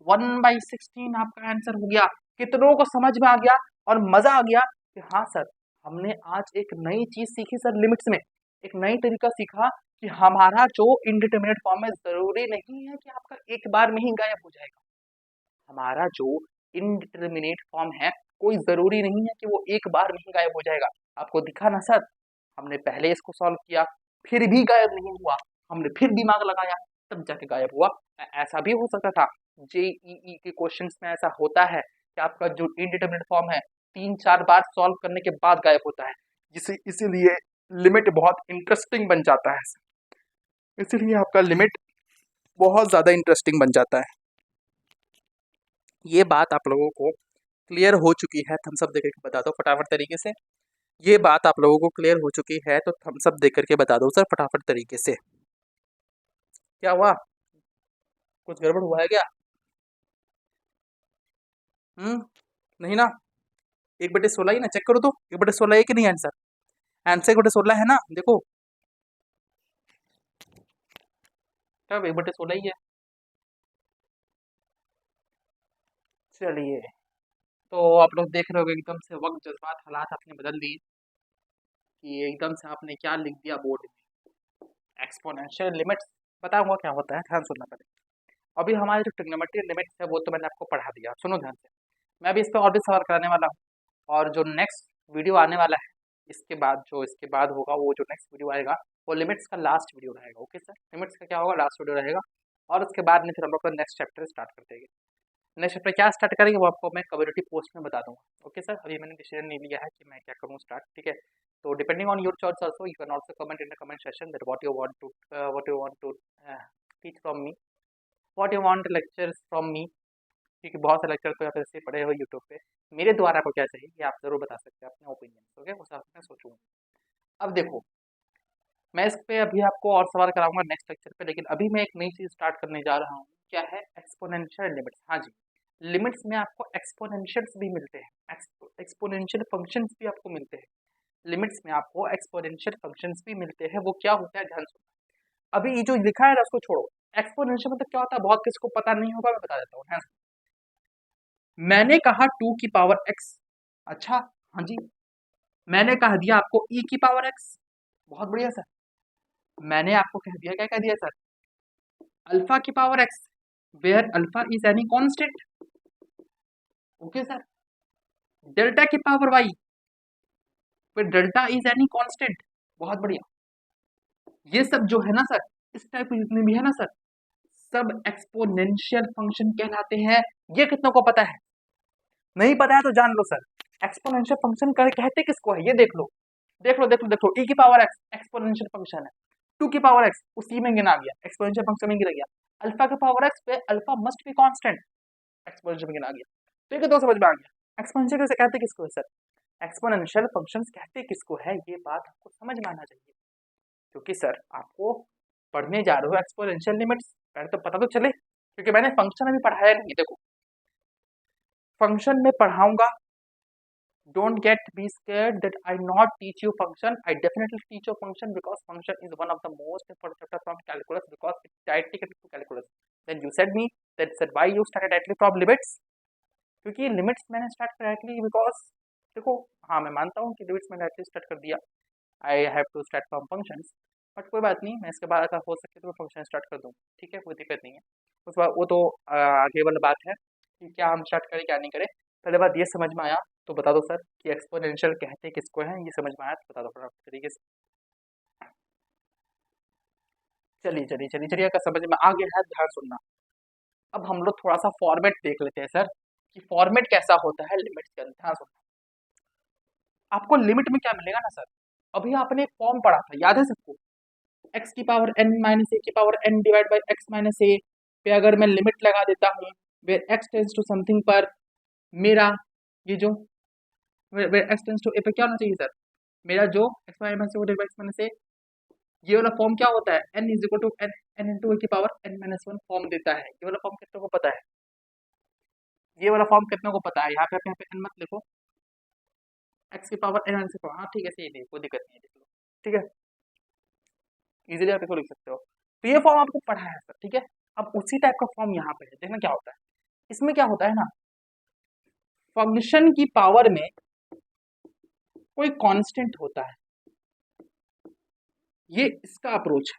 1/16 आपका आंसर हो गया। कितनों को समझ में आ गया और मजा आ गया कि हाँ सर, हमने आज एक नई चीज सीखी सर, लिमिट्स में एक नई तरीका सीखा कि हमारा जो इंडिटरमिनेट फॉर्म है, जरूरी नहीं है कि आपका एक बार में ही गायब हो जाएगा। हमारा जो इनडिटर्मिनेट फॉर्म है, कोई जरूरी नहीं है कि वो एक बार में ही गायब हो जाएगा। आपको दिखा ना सर, हमने पहले इसको सॉल्व किया, फिर भी गायब नहीं हुआ, हमने फिर दिमाग लगाया, तब जाके गायब हुआ। ऐसा भी हो सकता था, जेईई के क्वेश्चंस में ऐसा होता है कि आपका जो इनडिटर्मिनेट फॉर्म है 3-4 बार सॉल्व करने के बाद गायब होता है, इसीलिए लिमिट बहुत इंटरेस्टिंग बन जाता है, इसीलिए आपका लिमिट बहुत ज़्यादा इंटरेस्टिंग बन जाता है। ये बात आप लोगों को क्लियर हो चुकी है, थम्स अप देकर के बता दो फटाफट तरीके से। ये बात आप लोगों को क्लियर हो चुकी है तो थम्स अप देकर के बता दो सर फटाफट तरीके से। क्या हुआ, कुछ गड़बड़ हुआ है क्या? नहीं ना, 1/16 ही ना, चेक करो तो 1/16 है कि नहीं आंसर? आंसर 1/16 है ना, देखो तब 1/16 ही है। चलिए, तो आप लोग देख रहे हो एकदम से वक्त जज्बात हालात आपने बदल दिए कि एकदम से आपने क्या लिख दिया बोर्ड में, एक्सपोनेंशियल लिमिट्स। बताऊंगा क्या होता है, ध्यान सुनना पड़ेगा। अभी हमारे जो ट्रिग्नोमेट्री लिमिट्स है वो तो मैंने आपको पढ़ा दिया, सुनो ध्यान से। मैं भी इस पर और भी सवाल कराने वाला हूँ, और जो नेक्स्ट वीडियो आने वाला है इसके बाद, जो इसके बाद होगा, वो जो नेक्स्ट वीडियो आएगा वो लिमिट्स का लास्ट वीडियो रहेगा। ओके सर, लिमिट्स का क्या होगा, लास्ट वीडियो रहेगा। और उसके बाद में फिर हम लोग का नेक्स्ट चैप्टर स्टार्ट कर देंगे। नेक्स्ट चैप्टर क्या स्टार्ट करेंगे वो आपको मैं कम्युनिटी पोस्ट में बता दूंगा। ओके सर, अभी मैंने डिसीजन नहीं लिया है कि मैं क्या करूँ स्टार्ट, ठीक है। तो depending on your choice also, you can also comment in the comment section that what you want to teach from me, what you want lectures from me, क्योंकि बहुत से लेक्चर तो आप ऐसे पढ़े हो यूट्यूब पे। मेरे द्वारा आपको क्या चाहिए ये आप जरूर बता सकते हैं अपने ओपिनियन, ओके, उस हिसाब से मैं सोचूंगा। अब देखो, मैं इस पे अभी आपको और सवाल कराऊंगा नेक्स्ट लेक्चर पे, लेकिन अभी मैं एक नई चीज स्टार्ट करने जा रहा हूँ। क्या है, एक्सपोनेंशियल लिमिट्स। हाँ जी, लिमिट्स में आपको एक्सपोनेंशियल्स भी मिलते हैं, एक्सपोनेंशियल फंक्शंस भी आपको मिलते हैं। लिमिट्स में आपको एक्सपोनेंशियल फंक्शंस भी मिलते हैं, वो क्या होता है ध्यान सुनो। अभी ये जो लिखा है ना उसको छोड़ो, एक्सपोनेंशियल मतलब क्या होता है बहुत किसी को पता नहीं होगा, मैं बता देता हूँ, ध्यान सुनो। मैंने कहा 2 की पावर x, अच्छा, हाँ जी, मैंने कह दिया आपको e की पावर x, बहुत बढ़िया सर। मैंने आपको कह दिया, क्या कह दिया सर, अल्फा की power x, where alpha is any constant. Okay sir, delta की पावर y, फिर डेल्टा इज एनी कांस्टेंट, बहुत बढ़िया। ये सब जो है ना सर, इस टाइप के जितने भी है ना सर, सब एक्सपोनेंशियल फंक्शन कहलाते हैं। ये कितनों को पता है? नहीं पता है तो जान लो सर, एक्सपोनेंशियल फंक्शन कहते किसको है, ये देख लो, देख लो, देख लो, देख लो, e की पावर x एक्सपोनेंशियल फंक्शन है, 2 की पावर x उसी में गिना गया, एक्सपोनेंशियल फंक्शन में गिना गया। अल्फा की पावर x पे alpha must be constant, exponential में गिना गया। तो ये तो समझ में आ गया, एक्सपोनेंशियल कैसे कहते किसको है सर, एक्सपोनेंशियल फंक्शंस कहते किसको है, ये बात आपको समझ में आना चाहिए। क्योंकि सर आपको पढ़ने जा रहे हो एक्सपोनेंशियल लिमिट्स, पहले तो पता तो चले, क्योंकि मैंने फंक्शन अभी पढ़ाया नहीं। देखो, फंक्शन में पढ़ाऊंगा, don't get be scared that I not teach you function. I definitely teach you function because function is one of the most important chapter from calculus because it's directly connected to calculus. Then you said me that said why you started directly from limits, क्योंकि limits मैंने start किया directly because, देखो हाँ मैं मानता हूँ कि limits मैंने डायरेक्टली स्टार्ट कर दिया, I have to start from functions, but कोई बात नहीं, मैं इसके बाद अगर हो सके तो मैं फंक्शन स्टार्ट कर दूँ, ठीक है, कोई दिक्कत नहीं है। उस बार वो तो आगे वाला बात है कि क्या हम स्टार्ट करें क्या नहीं करें। पहले बात ये समझ में आया तो बता दो सर कि एक्सपोनेंशियल कहते किसको है, ये समझ में आया तो बता दो फटाफट तरीके से। चलिए चलिए चलिए चलिए, अगर समझ में आ गया है ध्यान सुनना। अब हम लोग थोड़ा सा फॉर्मेट देख लेते हैं सर कि फॉर्मेट कैसा होता है लिमिट्स के अंदर, ध्यान सुनना। आपको लिमिट में क्या मिलेगा ना सर, अभी आपने एक फॉर्म पढ़ा था, याद है सबको, x की पावर n माइनस ए की power n divide by x minus a, पे अगर मैं लिमिट लगा देता हूँ where x tends to something पर, मेरा ये जो where x tends to a पे क्या होना चाहिए सर, मेरा जो एक्स माइनस एक्स से ये वाला फॉर्म क्या होता है, n is equal to n n into a की power n minus one form देता है। ये वाला फॉर्म कितने को पता है, ये वाला फॉर्म कितने को पता है, यहाँ पे n मत लिखो, x की पावर n माइनस वन, हाँ ठीक है सही है, कोई दिक्कत नहीं है, लिख लो ठीक है, इजीली आप इसको लिख सकते हो। तो ये फॉर्म आपको पढ़ा है सर, ठीक है। अब उसी टाइप का फॉर्म यहाँ पे है, देखना क्या होता है, इसमें क्या होता है ना, फंक्शन की पावर में कोई कांस्टेंट होता है, ये इसका अप्रोच है।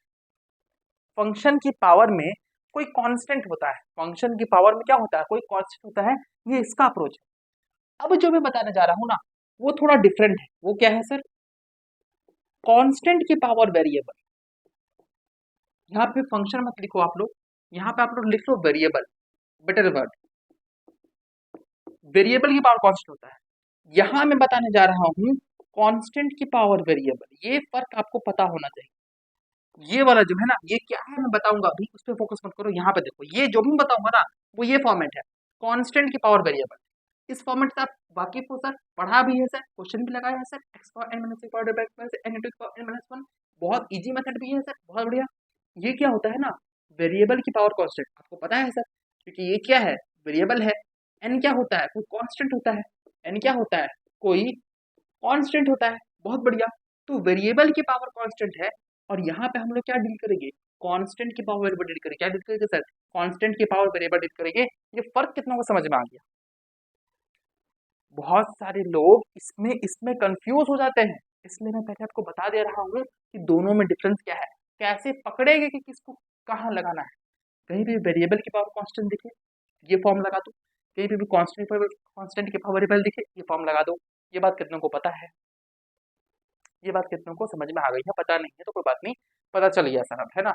फंक्शन की पावर में कोई कांस्टेंट होता है, फंक्शन की पावर में क्या होता है, कोई कांस्टेंट होता है, ये इसका अप्रोच है। अब जो मैं बताने जा रहा हूं ना, वो थोड़ा डिफरेंट है। वो क्या है सर, कांस्टेंट की पावर वेरिएबल। यहाँ पे फंक्शन मत लिखो आप लोग, यहाँ पे आप लोग लिख लो वेरिएबल, बेटर वर्ड, वेरिएबल की पावर कांस्टेंट होता है। यहाँ मैं बताने जा रहा हूँ कांस्टेंट की पावर वेरिएबल, ये फर्क आपको पता होना चाहिए। ये वाला जो है ना, ये क्या है मैं बताऊंगा, अभी उस पर फोकस मत करो, यहाँ पे देखो, ये जो भी बताऊंगा ना, वो ये फॉर्मेट है, कांस्टेंट की पावर वेरिएबल। इस फॉर्मेट से आप वाकिफ हो सर, पढ़ा भी है सर, क्वेश्चन भी लगाया है sir, x power n minus power n into power n minus one, बहुत इजी मेथड भी है सर, बहुत बढ़िया। ये क्या होता है ना, वेरिएबल की पावर कांस्टेंट, आपको पता है सर, क्योंकि ये क्या है, वेरिएबल है। n क्या होता है, कोई कांस्टेंट होता है, n क्या होता है, कोई कांस्टेंट होता है, बहुत बढ़िया। तो वेरिएबल की पावर कांस्टेंट है, और यहाँ पे हम लोग क्या डील करेंगे, कांस्टेंट की पावर वेरिएबल डील करेंगे, क्या डील करेंगे सर, कांस्टेंट की पावर वेरिएबल डील करेंगे। ये फर्क कितना को समझ में आ गया, बहुत सारे लोग इसमें इसमें कंफ्यूज हो जाते हैं, इसलिए मैं पहले आपको बता दे रहा हूँ कि दोनों में डिफरेंस क्या है, कैसे पकड़ेंगे कि किसको कहाँ लगाना है। कहीं भी वेरिएबल की पावर कांस्टेंट दिखे, ये फॉर्म लगा दो, कहीं पे भी कांस्टेंट की पावर वेरिएबल दिखे, ये फॉर्म लगा दो। ये बात कितनों को पता है, ये बात कितनों को समझ में आ गई है, पता नहीं है तो कोई बात नहीं, पता चल गया सर अब, है ना।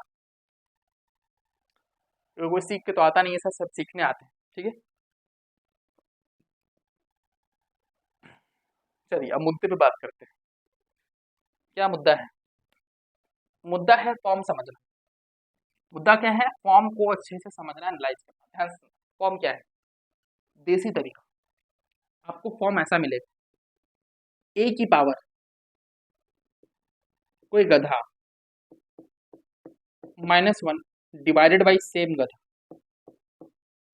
कोई सीख के तो आता नहीं है सर, सब सीखने आते हैं, ठीक है। चलिए अब मुद्दे पे बात करते हैं, क्या मुद्दा है, मुद्दा है फॉर्म समझना। मुद्दा क्या है, फॉर्म को अच्छे से समझना, एनालाइज करना, ध्यान से। फॉर्म क्या है, देसी तरीका, आपको फॉर्म ऐसा मिलेगा, ए की पावर कोई गधा minus one divided by same गधा,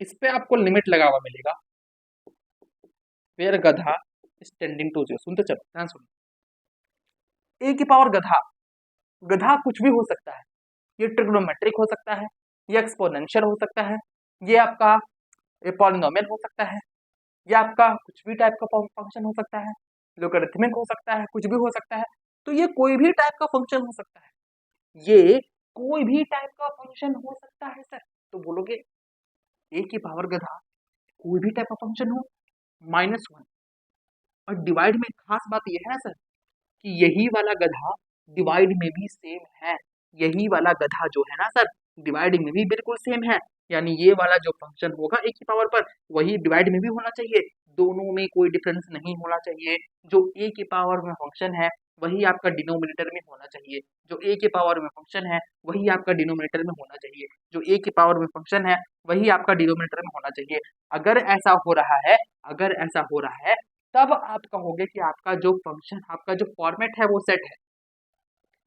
इस पे आपको लिमिट लगा हुआ मिलेगा, वेयर गधा इज टेंडिंग टू जीरो। सुनते चलो, ध्यान सुनो, ए की पावर गधा, गधा कुछ भी हो सकता है, ये ट्रिग्नोमेट्रिक हो सकता है, ये एक्सपोनेंशियल हो सकता है, ये आपका पॉलिनोमियल हो सकता है, ये आपका कुछ भी टाइप का फंक्शन हो सकता है, लोगरिथमिक हो सकता है, कुछ भी हो सकता है। तो ये कोई भी टाइप का फंक्शन हो सकता है, ये कोई भी टाइप का फंक्शन हो सकता है सर। तो बोलोगे ए की पावर गधा कोई भी टाइप का फंक्शन हो, माइनस वन, और डिवाइड में खास बात यह है ना सर, कि यही वाला गधा डिवाइड में भी सेम है, यही वाला गधा जो है ना सर, डिवाइड में भी बिल्कुल सेम है। यानी ये वाला जो फंक्शन होगा ए की पावर पर, वही डिवाइड में भी होना चाहिए, दोनों में कोई डिफरेंस नहीं होना चाहिए। जो ए की पावर में फंक्शन है वही आपका डिनोमिनेटर में होना चाहिए, जो ए की पावर में फंक्शन है वही आपका डिनोमिनेटर में होना चाहिए, जो ए की पावर में फंक्शन है वही आपका डिनोमिनेटर में होना चाहिए। अगर ऐसा हो रहा है, अगर ऐसा हो रहा है, तब आप कहोगे कि आपका जो फंक्शन, आपका जो फॉर्मेट है वो सेट है।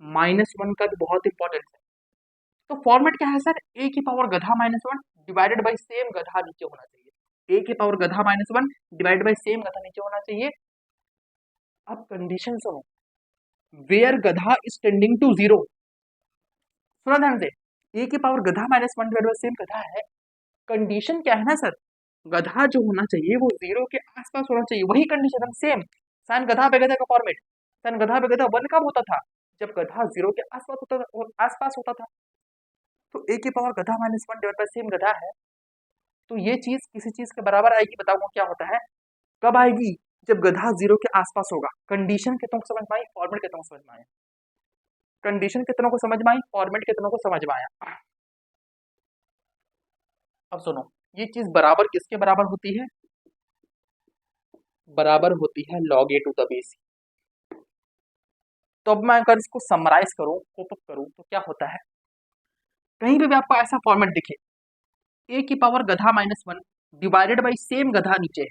माइनस वन का तो बहुत इंपॉर्टेंट है। तो फॉर्मेट क्या है सर, ए की पावर गधा minus one divided by same गधा नीचे होना चाहिए, ए की पावर गधा minus one divided by same गधा नीचे होना चाहिए। अब कंडीशन सुनो, वेयर गधा इज टेंडिंग टू जीरो, सुना ध्यान से, ए की पावर गधा minus one divided by same गधा है, कंडीशन क्या है ना सर, गधा जो होना चाहिए वो जीरो के आसपास होना चाहिए, वही कंडीशन है सेम। साइन गधा पे गधा का फॉर्मेट, साइन गधा पे गधा वन कब होता था, जब गधा जीरो के आसपास होता था, और आसपास होता था। तो ए की पावर गधा minus one divide by same गधा है, तो ये चीज किसी चीज के बराबर आएगी, बताऊंगा क्या होता है, कब आएगी, जब गधा जीरो के आसपास होगा। कंडीशन कितनों को समझ में आई, फॉर्मेट कितनों को समझ में आया, कंडीशन कितनों को समझ में आई, फॉर्मेट कितनों को समझ में आया। अब सुनो, ये चीज बराबर किसके बराबर होती है, बराबर होती है log a to the base. तो अब मैं अगर इसको समराइज करूं, कोप अप करूं, तो क्या होता है, कहीं पे भी आपको ऐसा फॉर्मेट दिखे, ए की पावर गधा -1 डिवाइडेड बाई सेम गधा नीचे है,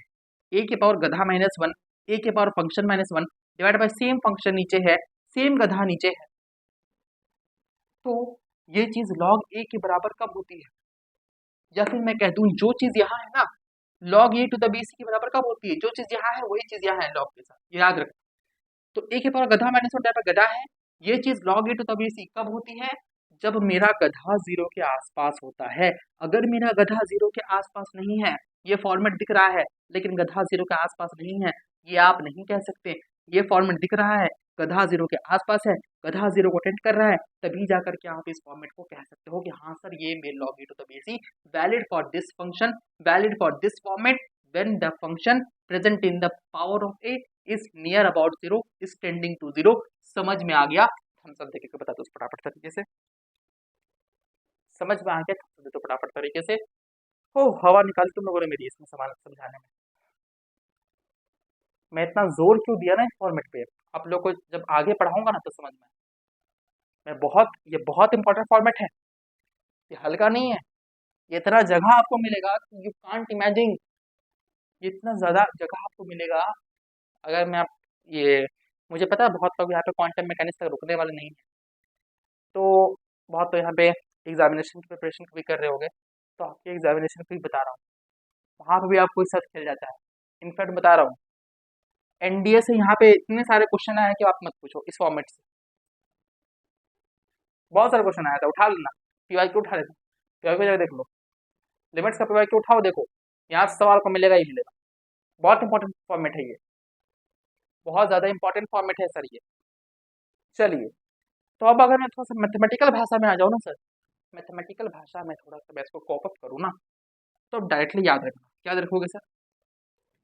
ए की पावर गधा -1, ए की power function -1 divided by same function नीचे है, सेम गधा नीचे है। तो ये चीज log a के बराबर कब होती है, या फिर मैं कह दूं जो चीज यहाँ है ना log a to the base के बराबर कब होती है, जो चीज यहाँ है वही चीज यहाँ है log के साथ, ये याद रखना। तो a के पावर गधा -1 गधा है, ये चीज log a to the base कब होती है, जब मेरा गधा 0 के आसपास होता है। अगर मेरा गधा 0 के आसपास नहीं है, ये फॉर्मेट दिख रहा है लेकिन गधा 0 के आसपास नहीं है, ये आप नहीं कह सकते। ये फॉर्मेट दिख रहा है, गधा 0 के आसपास है, गधा 0 को अटेंड कर रहा है, तभी जाकर के आप इस फॉर्मेट को कह सकते हो कि हाँ सर ये मेरे log a to the base valid for this function, valid for this format when the function present in the power of a is near about 0 is tending to 0। समझ में आ गया? हम सब देख के बता दो फटाफट तरीके से, समझ में आ गया? दे तो फटाफट तरीके से। हो हवा निकाली तुम लोगों ने मेरी इसमें सवाल समझाने में। मैं इतना जोर क्यों दिया ना इस फॉर्मेट पे, आप लोग को जब आगे पढ़ाऊंगा ना तो समझ में। ये बहुत इंपॉर्टेंट फॉर्मेट है, ये हल्का नहीं है। ये इतना जगह आपको मिलेगा कि यू कांट इमेजिन, ये इतना ज्यादा जगह आपको मिलेगा। अगर मैं आप ये मुझे पता है बहुत लोग यहाँ पे क्वांटम मैकेनिक्स तक रुकने वाले नहीं है, तो बहुत तो यहाँ पे एग्जामिनेशन की प्रिपरेशन भी कर रहे होंगे, तो आपके एग्जामिनेशन को भी बता रहा हूँ, वहाँ पे भी आपको साथ खेल जाता है। इनफैक्ट बता रहा हूँ एनडीए से यहाँ पे इतने सारे क्वेश्चन आए कि आप मत पूछो इस फॉर्मेट से, बहुत सारे क्वेश्चन आया था, उठा लेना, पीवाईक्यू उठा लेना, पीवाईक्यू जाकर देख लो, लिमिट्स का पीवाईक्यू उठाओ, देखो यहाँ से सवाल को मिलेगा ही मिलेगा। बहुत इंपॉर्टेंट फॉर्मेट है ये, बहुत ज़्यादा इंपॉर्टेंट फॉर्मेट है सर ये। चलिए, तो अब अगर मैं थोड़ा सा मैथमेटिकल भाषा में आ जाऊँ ना सर, मैथमेटिकल भाषा में थोड़ा सा मैं इसको कॉप अप करूँ ना, तो अब डायरेक्टली याद रखना, क्या याद रखोगे सर?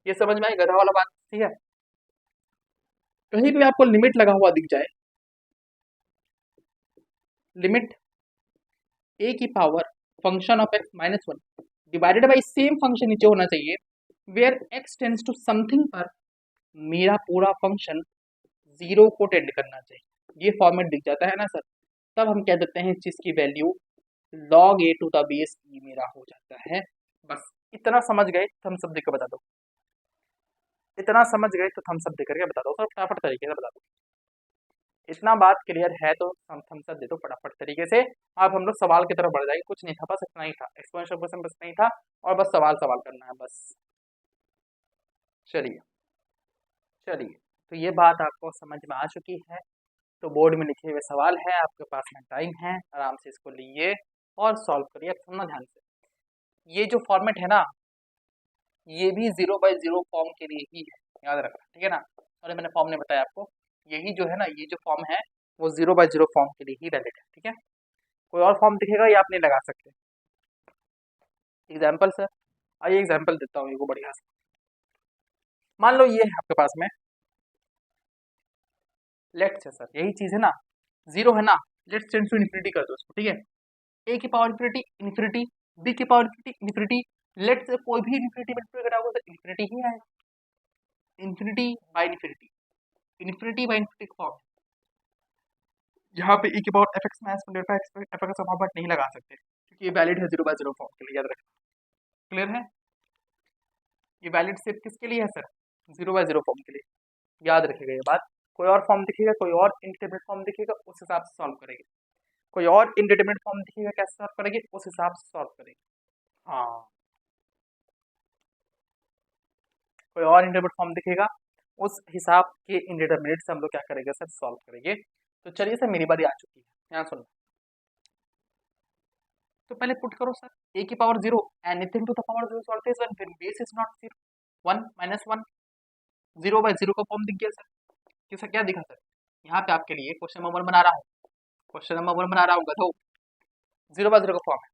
ये समझ में आई गधा वाला बात? ठीक है, कहीं भी आपको लिमिट लगा हुआ दिख जाए, लिमिट a की power function of x -1 divided by same function नीचे होना चाहिए, where x tends to something पर मेरा पूरा फंक्शन 0 को टेंड करना चाहिए। ये फॉर्मेट दिख जाता है ना सर, तब हम कह देते हैं इस चीज की value log a to the base e मेरा हो जाता है। बस इतना समझ गए तो हम सब देकर बता दो, इतना समझ गए तो हम सब देकर के बता दो सर, फटाफट तरीके से बता दो। इतना बात क्लियर है तो हम थम्स अप दे दो फटाफट तरीके से। अब हम लोग सवाल की तरफ बढ़ जाएंगे, कुछ नहीं था, बस इतना ही था, एक्सपोनेंशियल क्वेश्चन बस नहीं था, और बस सवाल सवाल करना है बस। चलिए चलिए, तो ये बात आपको समझ में आ चुकी है। तो बोर्ड में लिखे हुए सवाल है, आपके पास में टाइम है, आराम से इसको लीजिए और सॉल्व करिए। अब सुनना ध्यान से, ये जो फॉर्मेट है ना, ये भी 0/0 फॉर्म के लिए ही है, याद रखना, ठीक है ना। अरे मैंने फॉर्म नहीं बताया आपको, यही जो है ना, ये जो फॉर्म है वो 0/0 फॉर्म के लिए ही वैलिड है, ठीक है। कोई और फॉर्म दिखेगा ये आप नहीं लगा सकते। एग्जाम्पल सर, आइए एग्जाम्पल देता हूँ, ये बढ़िया से। मान लो ये है आपके पास में, लेट्स से सर यही चीज है ना, 0 है ना, लेट्स टेंड टू इन्फिनिटी कर दो इसको, ठीक है। a की पावर इन्फिनिटी इन्फिनिटी, b की power infinity infinity, let's say कोई भी इन्फिनिटी मल्टीप्लाई करा होगा तो इन्फिनिटी ही आएगा, infinity by infinity, infinity by infinity form. यहाँ पे e की power f x minus F x format नहीं लगा सकते, क्योंकि ये वैलिड है 0/0 फॉर्म के लिए, याद रखना। क्लियर है? ये वैलिड सिर्फ किसके लिए है सर? 0/0 फॉर्म के लिए, याद रखिएगा ये बात। कोई और फॉर्म दिखेगा, कोई और इंडिटरमिनेट फॉर्म दिखेगा, उस हिसाब से सॉल्व करेंगे। कोई और इंडिटरमिनेट फॉर्म दिखेगा, कैसे सॉल्व करेंगे, उस हिसाब से सॉल्व करेंगे। हाँ, कोई और इंडिटरमिनेट फॉर्म दिखेगा, उस हिसाब के इंडिटरमिनेट से हम लोग क्या करेंगे सर, सॉल्व करेंगे। तो चलिए सर, मेरी बारी आ चुकी है, यहाँ सुनो। तो पहले पुट करो सर, a की power 0 anything to the power 0 always 1, फिर बेस इज नॉट 0, 1 -1, 0/0 का फॉर्म दिख गया सर। किसका क्या दिखा सर? यहाँ पे आपके लिए क्वेश्चन नंबर 1 बना रहा हूँ, क्वेश्चन नंबर 1 बना रहा हूँ गधो, 0/0 का फॉर्म है,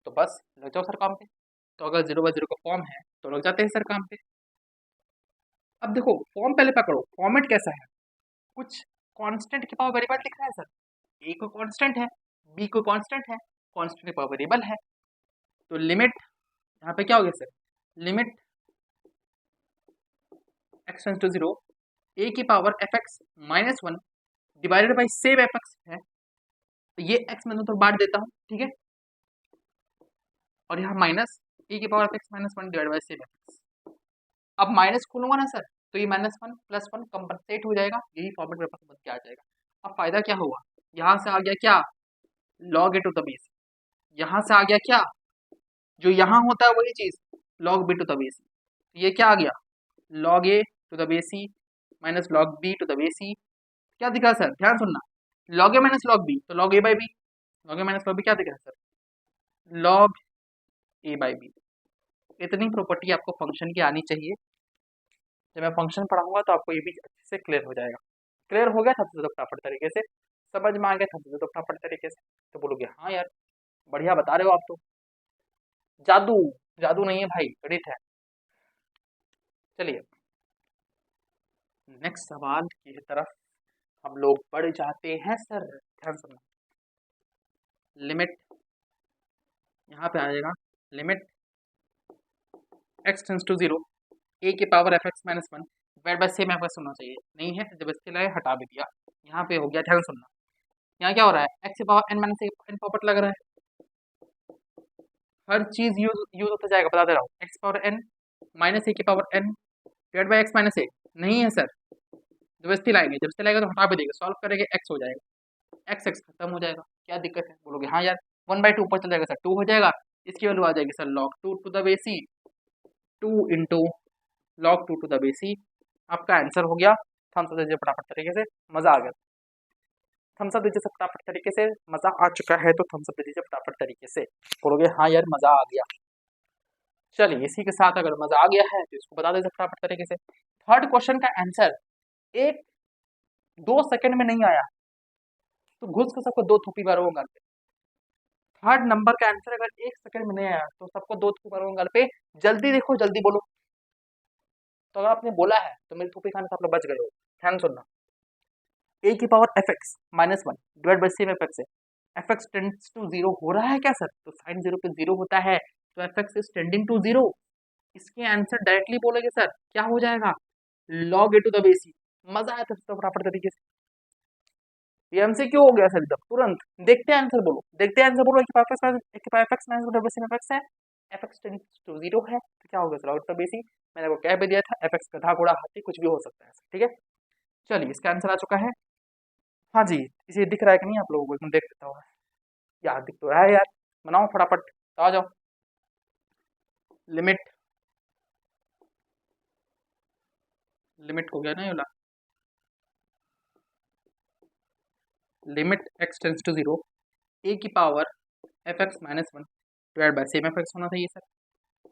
तो बस लग जाओ सर काम पे। तो अगर 0/0 का फॉर्म है तो लग जाते हैं सर काम पे। अब देखो फॉर्म पहले पकड़ो, फॉर्मेट कैसा है, कुछ कांस्टेंट की पावर वेरिएबल लिख रहा है सर, a को कांस्टेंट है, b को कांस्टेंट है, कांस्टेंट की पावर वेरिएबल है, तो लिमिट यहाँ पे क्या हो गया sir, limit x tends to 0 a की power f x -1 divided by same f x है, तो ये x मैं तो बांट देता हूँ, ठीक है, और यहाँ माइनस e की power fx minus one divide by same fx। अब माइनस खोलूंगा ना सर, तो ये minus one plus one compensate हो जाएगा, यही फॉर्मेट मेरे पास बन के आ जाएगा। अब फायदा क्या हुआ, यहाँ से आ गया क्या, log a to the base, यहाँ से आ गया क्या, जो यहाँ होता है वही चीज log b to the base, ये क्या आ गया log a to the base c minus log b to the base c। क्या दिखा सर, ध्यान सुनना, log a minus log b, तो log a by b, log a minus log b क्या दिखा sir, log a by b। इतनी property आपको function की आनी चाहिए। जब मैं फंक्शन पढ़ाऊंगा तो आपको ये भी अच्छे से क्लियर हो जाएगा। क्लियर हो गया था तो फटाफट तरीके से, समझ में आ गया था तो फटाफट तरीके से, तो बोलोगे हाँ यार बढ़िया बता रहे हो आप तो। जादू, जादू नहीं है भाई, गणित है। चलिए नेक्स्ट सवाल की तरफ हम लोग बढ़ जाते हैं सर, ध्यान सुनना। लिमिट यहाँ पे आ जाएगा, limit x tends to zero a की power f x minus one divide by same f x होना चाहिए, नहीं है जब इसके लिए हटा भी दिया, यहाँ पे हो गया। ध्यान सुनना, यहाँ क्या हो रहा है, x की पावर n माइनस एन पॉपट लग रहा है, हर चीज यूज यूज होता जाएगा, बता दे रहा हूँ, x power n minus a की power n divide by x minus a, नहीं है सर, जबरदस्ती लाएंगे, जबरदस्ती लाएंगे तो हटा भी देंगे, सॉल्व करेंगे x हो जाएगा, x खत्म हो जाएगा, क्या दिक्कत है, बोलोगे हाँ यार 1/2 ऊपर चल जाएगा सर, 2 हो जाएगा, इसकी वैल्यू आ जाएगी sir log 2 to the base c, 2 into log 2 to the base c। आपका आंसर हो गया। थम्स अप दीजिए फटाफट तरीके से, मजा आ गया, थम्स अप दीजिए फटाफट तरीके से, मजा आ चुका है तो थम्स अप दीजिए फटाफट तरीके से, बोलोगे हाँ यार मजा आ गया। चलिए इसी के साथ अगर मजा आ गया है तो इसको बता दीजिए फटाफट तरीके से। थर्ड क्वेश्चन का आंसर एक दो सेकंड में नहीं आया तो घुस के सबको दो थूपी मारूंगा। थर्ड नंबर का आंसर अगर एक सेकंड में नहीं आया तो सबको दो थूपी मारूंगा पे, जल्दी देखो जल्दी बोलो। तो अगर आपने बोला है तो मेरी थूपी खाने से आप लोग बच गए हो। ध्यान सुनना, ए की power f x minus one divide by same f x है, f x tends to zero हो रहा है क्या सर, तो साइन जीरो पे जीरो होता है, तो f x is tending to zero. इसके आंसर डायरेक्टली बोलोगे सर क्या हो जाएगा, log a to the base, मजा आया था तो फटाफट तरीके से। ये एमसीक्यू हो गया सर एकदम तुरंत। देखते हैं आंसर बोलो, देखते हैं आंसर बोलो, एक power x minus double same f x है, f x tends to zero है, तो क्या होगा sir log to the base. मैंने आपको कह भी दिया था एफ एक्स गधा घोड़ा हाथी कुछ भी हो सकता है, ठीक है। चलिए इसका आंसर आ चुका है। हाँ जी, इसे दिख रहा है कि नहीं आप लोगों को, एकदम देख लेता हूँ यार, दिख तो रहा है यार, बनाओ फटाफट, तो आ जाओ। लिमिट, लिमिट हो गया ना ये वाला, limit x tends to zero a की power f x minus one divide by same f x होना चाहिए सर,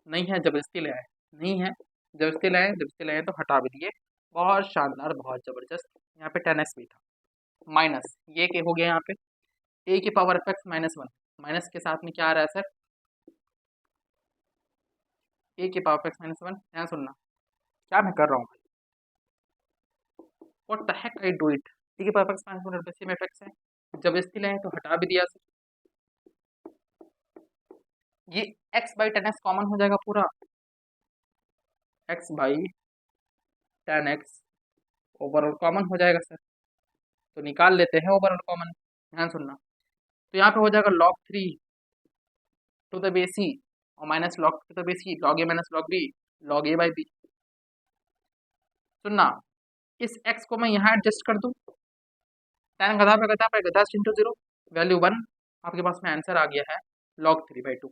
नहीं है जबरदस्ती ले आए, नहीं है जबरदस्ती लाए, जबरदस्ती लाए तो हटा भी दिए, बहुत शानदार बहुत जबरदस्त। यहाँ पे 10x भी था, माइनस ये के हो गया यहाँ पे ए की power f x minus one, minus के साथ में क्या आ रहा है सर, ए की power f x minus one. ध्यान सुनना क्या मैं कर रहा हूँ, what the heck I do it, a की power f x minus one same f x है, जबरदस्ती लाए तो हटा भी दिया सर, ये x by ten x common हो जाएगा पूरा, x by ten x overall common हो जाएगा सर, तो निकाल लेते हैं ओवरऑल कॉमन। ध्यान सुनना, तो यहाँ पे हो जाएगा log 3 to the base c और minus log to the base c, log a minus log b, log a by b. सुनना, इस x को मैं यहाँ एडजस्ट कर दूँ, टेन गधा पे गधा पे गधा इंटू जीरो, वैल्यू वन, आपके पास में आंसर आ गया है log 3/2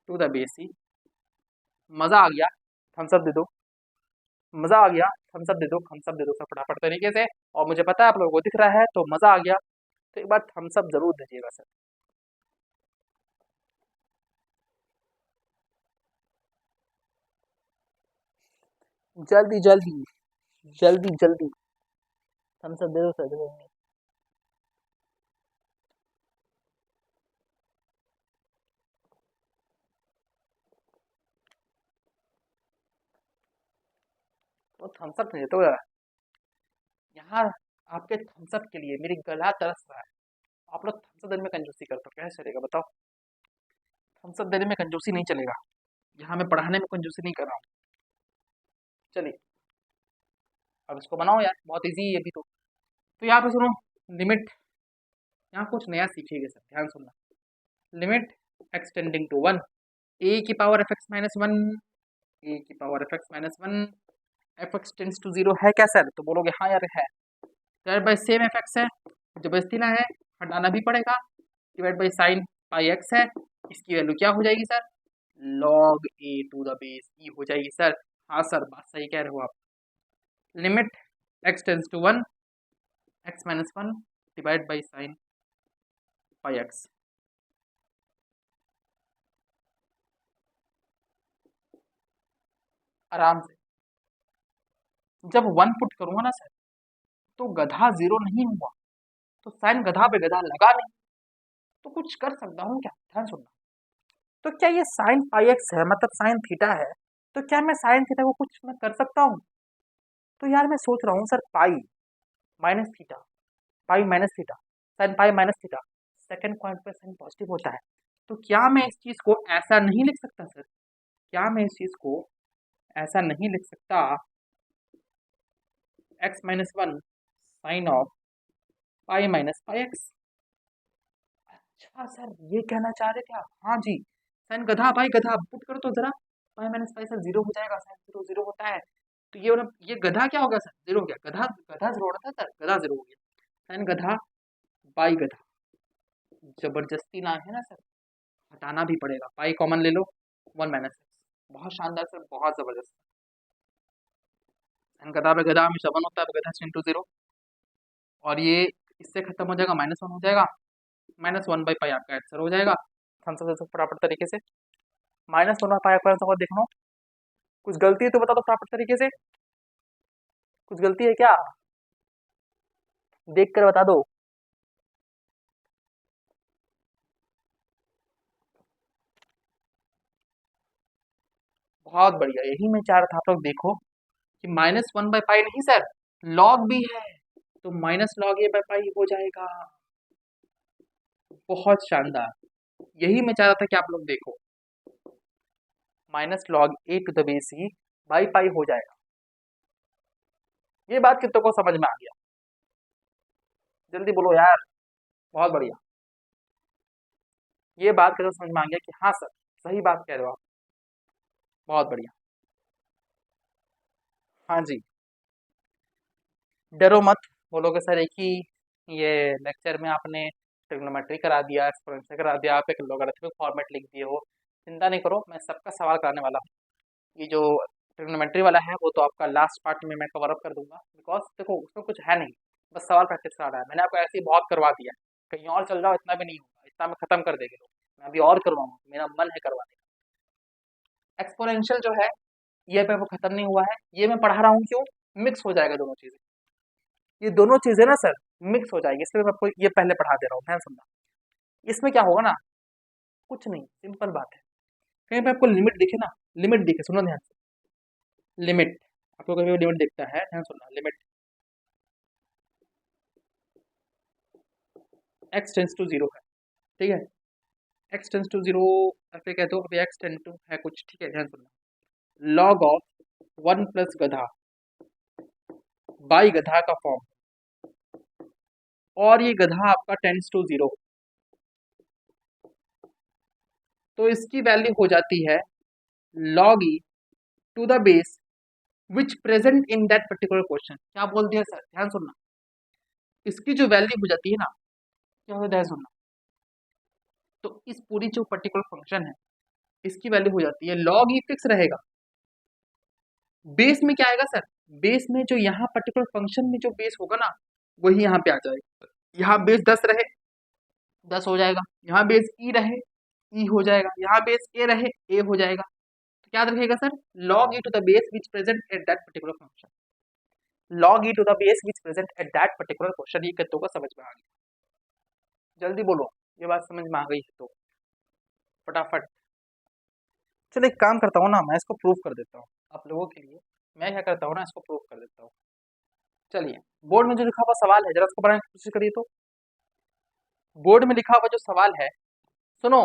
टू द बेस सी। मजा आ गया, थम्स अप दे दो, मजा आ गया, थम्स अप दे दो, थम्स अप दे दो सब फटाफट तरीके से, और मुझे पता है आप लोगों को दिख रहा है तो मजा आ गया, तो एक बार थम्स अप जरूर दीजिएगा सर। जल्दी जल्दी जल्दी जल्दी थम्स अप दे दो सर, देखो तो थम्स अप नहीं तो यहाँ आपके थम्स अप के लिए मेरी गला तरस रहा है, आप लोग थम्स अप देने में कंजूसी करते हो, कैसे चलेगा बताओ, थम्स अप देने में कंजूसी नहीं चलेगा, यहाँ मैं पढ़ाने में कंजूसी नहीं कर रहा हूँ। चलिए अब इसको बनाओ यार, बहुत इजी है ये भी तो यहाँ पे सुनो लिमिट, यहाँ कुछ नया सीखिएगा सर, ध्यान सुनना, limit x tending to 1 a की power f x minus 1 a की power f x minus 1 f x tends to 0 है क्या सर? तो बोलोगे हाँ यार है। Divide by same f x है, जबरदस्ती ना है, हटाना भी पड़ेगा। Divide by sine pi x है, इसकी वैल्यू क्या हो जाएगी sir? Log a to the base e हो जाएगी सर। हाँ सर, बात सही कह रहे हो आप। Limit x tends to 1 x minus 1 divide by sine pi x. आराम से जब 1 पुट करूंगा ना सर, तो गधा 0 नहीं हुआ, तो साइन गधा पे गधा लगा नहीं, तो कुछ कर सकता हूँ क्या? ध्यान सुनना। तो क्या ये साइन पाई एक्स है, मतलब साइन थीटा है, तो क्या मैं साइन थीटा को कुछ मैं कर सकता हूँ? तो यार मैं सोच रहा हूँ sir, pi minus theta, pi minus theta, sine pi minus theta, second point पे साइन पॉजिटिव होता है। तो क्या मैं इस चीज को ऐसा नहीं लिख सकता सर? क्या मैं इस चीज को ऐसा नहीं लिख सकता? X minus 1 sine of pi minus pi x. अच्छा सर, ये कहना चाह रहे थे आप? हाँ जी, साइन गधा पाई गधा पुट कर तो जरा, पाई माइनस पाई सर 0 हो जाएगा, साइन 0 0 होता है। तो ये गधा क्या हो गया सर? 0 हो गया, गधा गधा 0 होना था सर, गधा 0 हो गया। साइन गधा पाई गधा, जबरदस्ती ना है ना सर, हटाना भी पड़ेगा। पाई कॉमन ले लो, 1 माइनस एक्स। बहुत शानदार सर, बहुत जबरदस्त। साइन गधा पे गधा हमेशा 1 होता है, गधा इंटू 0, और ये इससे खत्म हो जाएगा, -1 हो जाएगा, -1 बाई पाई आपका आंसर हो जाएगा। फटाफट तरीके से -1 बाई पाई आपका आंसर देख लो। कुछ गलती है तो बता दो फटाफट तरीके से, कुछ गलती है क्या? देख कर बता दो। बहुत बढ़िया, यही मैं चाह रहा था आप लोग देखो कि -1 बाई पाई नहीं सर, लॉग भी है, तो minus log A by pi हो जाएगा। बहुत शानदार, यही मैं चाह रहा था कि आप लोग देखो, minus log a to the base e by pi हो जाएगा। ये बात कितनों को समझ में आ गया? जल्दी बोलो यार। बहुत बढ़िया, ये बात कितनों समझ में आ गया कि हाँ सर सही बात कह रहे हो आप? बहुत बढ़िया। हाँ जी, डरो मत, बोलोगे सर एक ही ये लेक्चर में आपने ट्रिग्नोमेट्री करा दिया, एक्सपोनेंशियल करा दिया, आप एक लॉगरिथमिक फॉर्मेट लिख दिए हो। चिंता नहीं करो, मैं सबका सवाल कराने वाला हूँ। ये जो ट्रिग्नोमेट्री वाला है वो तो आपका लास्ट पार्ट में मैं कवर अप कर दूंगा, बिकॉज देखो उसमें कुछ है नहीं, बस सवाल प्रैक्टिस कराना है। मैंने आपको ऐसे ही बहुत करवा दिया है, कहीं और चल जाओ इतना भी नहीं होगा, इतना में खत्म कर देंगे लोग। मैं अभी और करवाऊंगा, मेरा मन है करवाने का। एक्सपोनेंशियल जो है ये पे वो खत्म नहीं हुआ है, ये मैं पढ़ा रहा हूँ क्यों? मिक्स हो जाएगा दोनों चीजें, ये दोनों चीजें ना सर मिक्स हो जाएगी, इसलिए मैं आपको ये पहले पढ़ा दे रहा हूँ, ध्यान सुनना। इसमें क्या होगा ना, कुछ नहीं, सिंपल बात है। कहीं पे आपको लिमिट दिखे ना, लिमिट दिखे, सुनो ध्यान से, लिमिट आपको कभी लिमिट दिखता है, ध्यान सुनना, लिमिट एक्स टेंस टू 0 है, ठीक है, एक्स टेंस टू 0, फिर कह दो अभी एक्स टेंस टू है कुछ, ठीक है, ध्यान सुनना, लॉग ऑफ 1 प्लस गधा बाई गधा का फॉर्म, और ये गधा आपका टेंस टू 0, तो इसकी वैल्यू हो जाती है log e to the base which present in that particular question. क्या बोल दिया सर? ध्यान सुनना, इसकी जो वैल्यू हो जाती है ना, क्या होता है, ध्यान सुनना, तो इस पूरी जो पर्टिकुलर फंक्शन है इसकी वैल्यू हो जाती है log e फिक्स रहेगा, बेस में क्या आएगा सर? बेस में जो यहाँ पर्टिकुलर फंक्शन में जो बेस होगा ना, वही यहाँ पे आ जाएगा। यहाँ बेस 10 रहे, 10 हो जाएगा, यहाँ बेस ई रहे, ई हो जाएगा, यहाँ बेस ए रहे, ए हो जाएगा। तो क्या रखेगा sir? log e to the base which present at that particular function, log e to the base which present at that particular question. ये कितनों को समझ में आ गया? जल्दी बोलो, ये बात समझ में आ गई है तो फटाफट। चलो एक काम करता हूँ ना, मैं इसको प्रूव कर देता हूँ आप लोगों के लिए। मैं क्या करता हूँ ना, इसको प्रूव कर देता हूँ। चलिए, बोर्ड में जो लिखा हुआ सवाल है जरा उसको बनाने की कोशिश करिए। तो बोर्ड में लिखा हुआ जो सवाल है, सुनो,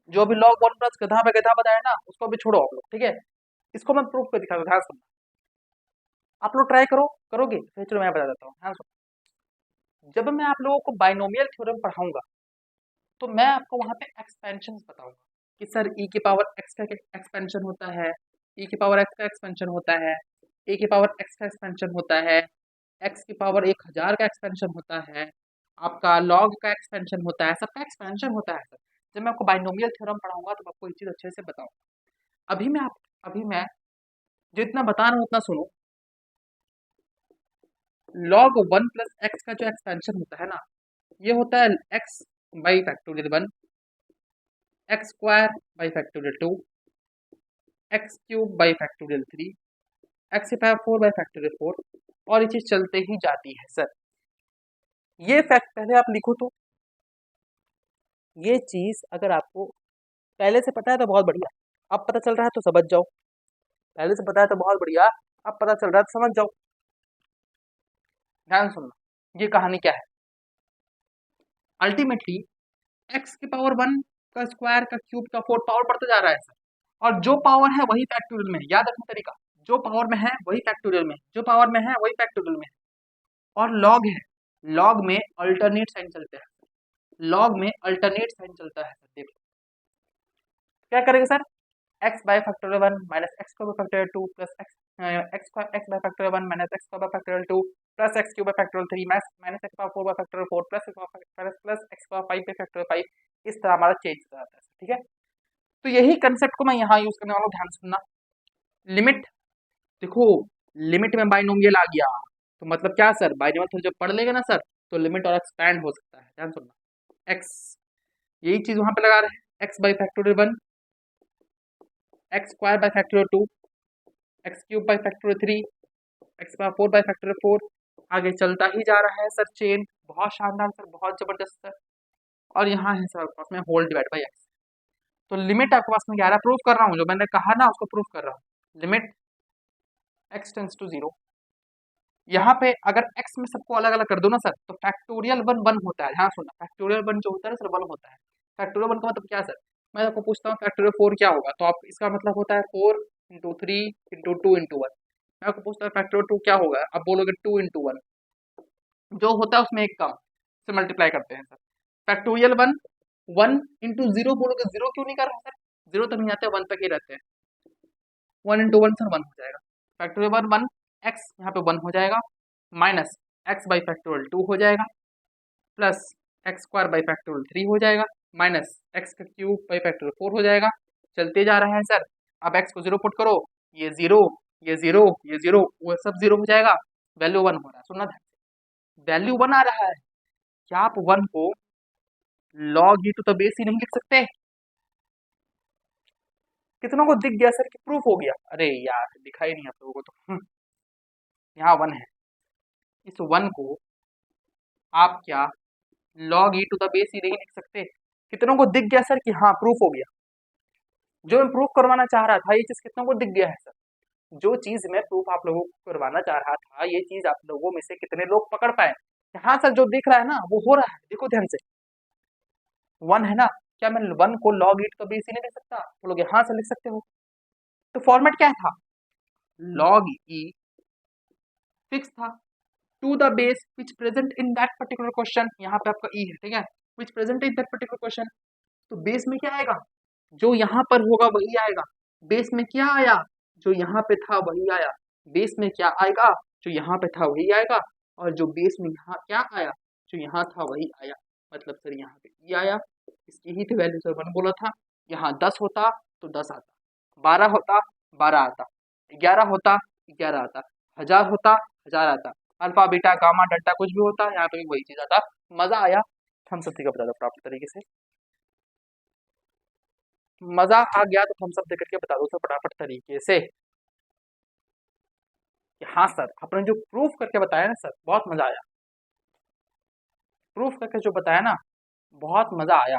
जो अभी log 1 प्लस गधा पे गधा बताया ना, उसको अभी छोड़ो आप लोग, ठीक है, इसको मैं प्रूफ कर दिखा दूं, ध्यान सुनना। आप लोग ट्राई करो, करोगे? फिर चलो मैं बता देता हूँ, ध्यान सुनो। जब मैं आप लोगों को बाइनोमियल थ्योरम पढ़ाऊंगा, तो मैं आपको वहां पे एक्सपेंशन बताऊंगा कि सर ई की पावर एक्स का एक्सपेंशन होता है, ई की पावर एक्स का एक्सपेंशन होता है, ए की पावर एक्स का एक्सपेंशन होता है, एक्स की पावर 1000 का एक्सपेंशन होता है, आपका लॉग का एक्सपेंशन होता है, सबका एक्सपेंशन होता है सर। जब मैं आपको बाइनोमियल थ्योरम पढ़ाऊंगा तो आपको ये चीज अच्छे से बताऊंगा। अभी मैं जितना बता रहा हूँ उतना सुनो। लॉग 1 प्लस एक्स का जो एक्सपेंशन होता है ना, ये होता है x by factorial 1, x square by factorial 2, x cube by factorial 3, x की पावर 4 बाई फैक्टोरियल 4, और ये चीज चलते ही जाती है सर। ये फैक्ट पहले आप लिखो तो, ये चीज अगर आपको पहले से पता है तो बहुत बढ़िया, अब पता चल रहा है तो समझ जाओ। पहले से पता है तो बहुत बढ़िया, अब पता चल रहा है तो समझ जाओ। ध्यान सुनना, ये कहानी क्या है। अल्टीमेटली एक्स की पावर 1 का स्क्वायर का क्यूब का 4 पावर बढ़ता जा रहा है सर, और जो पावर है वही फैक्टोरियल में है। याद रखना तरीका, जो पावर में है वही फैक्टोरियल में है, जो पावर में है वही फैक्टोरियल में है। और लॉग है, लॉग में अल्टरनेट साइन चलते हैं, लॉग में अल्टरनेट साइन चलता है सर। देखो क्या करेंगे sir, x bye factorial 1 minus x bye factorial 2 plus x x bye factorial 1 minus x bye factorial 2 plus x cube by factorial 3 minus x power 4 bye factorial 4 plus x power 5 bye factorial 5। इस तरह हमारा change हो जाता है, ठीक है। तो यही कंसेप्ट को मैं यहाँ यूज करने वाला हूँ, ध्यान सुनना। लिमिट, देखो लिमिट में बाइनोमियल आ गया तो मतलब क्या सर, बाइनोमियल जब पढ़ लेगा ना सर तो लिमिट और एक्सपैंड हो सकता है। ध्यान सुनना, एक्स यही चीज वहां पे लगा रहे हैं, x by factorial 1, x square by factorial 2, x cube by factorial 3, x power 4 by factorial 4। आगे चलता ही जा रहा है सर चेन, बहुत शानदार सर, बहुत जबरदस्त सर। और यहाँ है सर पास में होल डिवाइड बाई एक्स। तो लिमिट आपके पास में क्या आ रहा है, प्रूफ कर रहा हूँ, जो मैंने कहा ना उसको प्रूफ कर रहा हूँ। लिमिट एक्स टेंस टू 0, यहाँ पे अगर x में सबको अलग अलग कर दो ना सर तो फैक्टोरियल 1 1 होता है। ध्यान सुनना, फैक्टोरियल 1 जो होता है ना सर 1 होता है। फैक्टोरियल 1 का मतलब क्या है सर, मैं आपको पूछता हूँ फैक्टोरियल 4 क्या होगा, तो आप इसका मतलब होता है 4 इंटू 3 इंटू 2 इंटू 1। मैं आपको पूछता हूँ फैक्टोरियल 2 क्या होगा, आप बोलोगे 2 इंटू 1, जो होता है उसमें एक कम से मल्टीप्लाई करते हैं सर। फैक्टोरियल 1 1 इंटू 0 बोलोगे, 0 क्यों नहीं कर रहे सर, 0 तक नहीं आते, 1 तक ही रहते हैं। 1 इंटू 1 सर 1 हो जाएगा, फैक्टोरियल 1 1, एक्स यहाँ पे 1 हो जाएगा, माइनस एक्स बाई फैक्टोरियल 2 हो जाएगा, plus x square by factorial 3 हो जाएगा, माइनस एक्स का क्यूब बाई फैक्टोरियल 4 हो जाएगा। चलते जा रहे हैं सर, अब एक्स को 0 पुट करो, ये 0 ये 0 ये 0 वो सब 0 हो जाएगा, वैल्यू 1 हो रहा है। सुनना ध्यान से, वैल्यू 1 आ रहा है, क्या आप 1 को log e to the base ही नहीं लिख सकते। कितनों को दिख गया सर कि प्रूफ हो गया, अरे यार दिखाई नहीं आप लोगों को तो यहाँ 1 है, इस 1 को आप क्या log e to the base ही नहीं लिख सकते। कितनों को दिख गया सर कि हाँ प्रूफ हो गया, जो मैं प्रूफ करवाना चाह रहा था ये चीज कितनों को दिख गया है सर, जो चीज मैं प्रूफ आप लोगों को करवाना चाह रहा था ये चीज आप लोगों में से कितने लोग पकड़ पाए। हाँ सर जो दिख रहा है ना वो हो रहा है, देखो ध्यान से, 1 है ना, क्या मैं 1 को log e to the base ही नहीं लिख सकता, बोलोगे हाँ सर लिख सकते हो। तो फॉर्मेट क्या था, लॉग ई फिक्स था, to the base which present in that particular question, यहाँ पे आपका ई है, ठीक है, which present in that particular question. तो बेस में क्या आएगा, जो यहाँ पर होगा वही आएगा। बेस में क्या आया, जो यहाँ पे था वही आया। बेस में क्या आएगा, जो यहाँ पे था वही आएगा, और जो बेस में यहाँ क्या आया, जो यहाँ था वही आया। मतलब सर यहाँ पे ई आया, इसकी ही तो वैल्यू सर 1 बोला था। यहाँ 10 होता तो 10 आता, 12 होता 12 आता, 11 होता 11 आता, 1000 होता 1000 आता, अल्फा बीटा गामा डेल्टा कुछ भी होता, यहाँ पे भी वही चीज आता। मजा आया, हम सब का बता दो प्रॉपर तरीके से, मजा आ गया तो थम्स अप देकर के बता दो सर फटाफट तरीके से कि हाँ सर आपने जो प्रूफ करके बताया ना सर बहुत मजा आया, प्रूफ करके जो बताया ना बहुत मजा आया।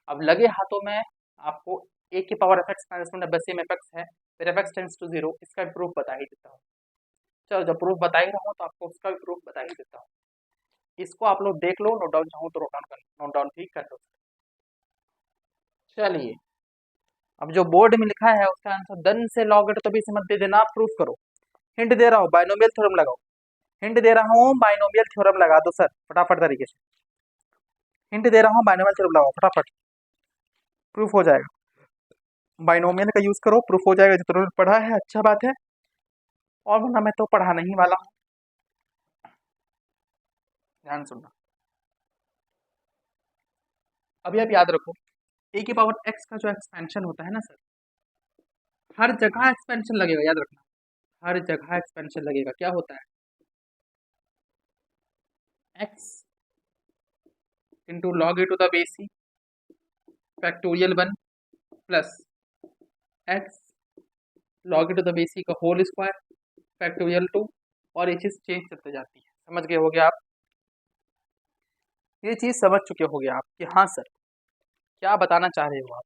अब लगे हाथों में आपको ए की power f x minus one बस एफ एक्स है, फिर एफ एक्स टेंस टू 0, इसका भी प्रूफ बता ही देता हूँ। चलो जब प्रूफ बता ही रहा हूँ तो आपको उसका भी प्रूफ बता ही देता हूँ। इसको आप लोग देख लो, नोट डाउन चाहो तो नोट डाउन ठीक कर लो। चलिए अब जो बोर्ड में लिखा है उसका आंसर दन से लॉग तो भी मत दे देना, आप प्रूफ करो। हिंट दे रहा हूँ बाइनोमियल थ्योरम लगाओ, हिंट दे रहा हूँ बाइनोमियल थ्योरम लगा दो सर फटाफट तरीके से। हिंट दे रहा हूँ, बाइनोमियल थ्योरम लगाओ फटाफट, प्रूफ हो जाएगा। बाइनोमियल का यूज करो, प्रूफ हो जाएगा। जितना पढ़ा है अच्छा बात है, और वरना मैं तो पढ़ा नहीं वाला हूँ। ध्यान सुनना, अभी आप याद रखो, ए की पावर एक्स का जो एक्सपेंशन होता है ना सर, हर जगह एक्सपेंशन लगेगा, याद रखना, हर जगह एक्सपेंशन लगेगा। क्या होता है, x into log a to the base c factorial 1 plus x log a to the base c का होल स्क्वायर फैक्टोरियल 2, और ये चीज चेंज करते जाती है। समझ गए होगे आप, ये चीज समझ चुके होगे आप कि हाँ सर क्या बताना चाह रहे हो आप,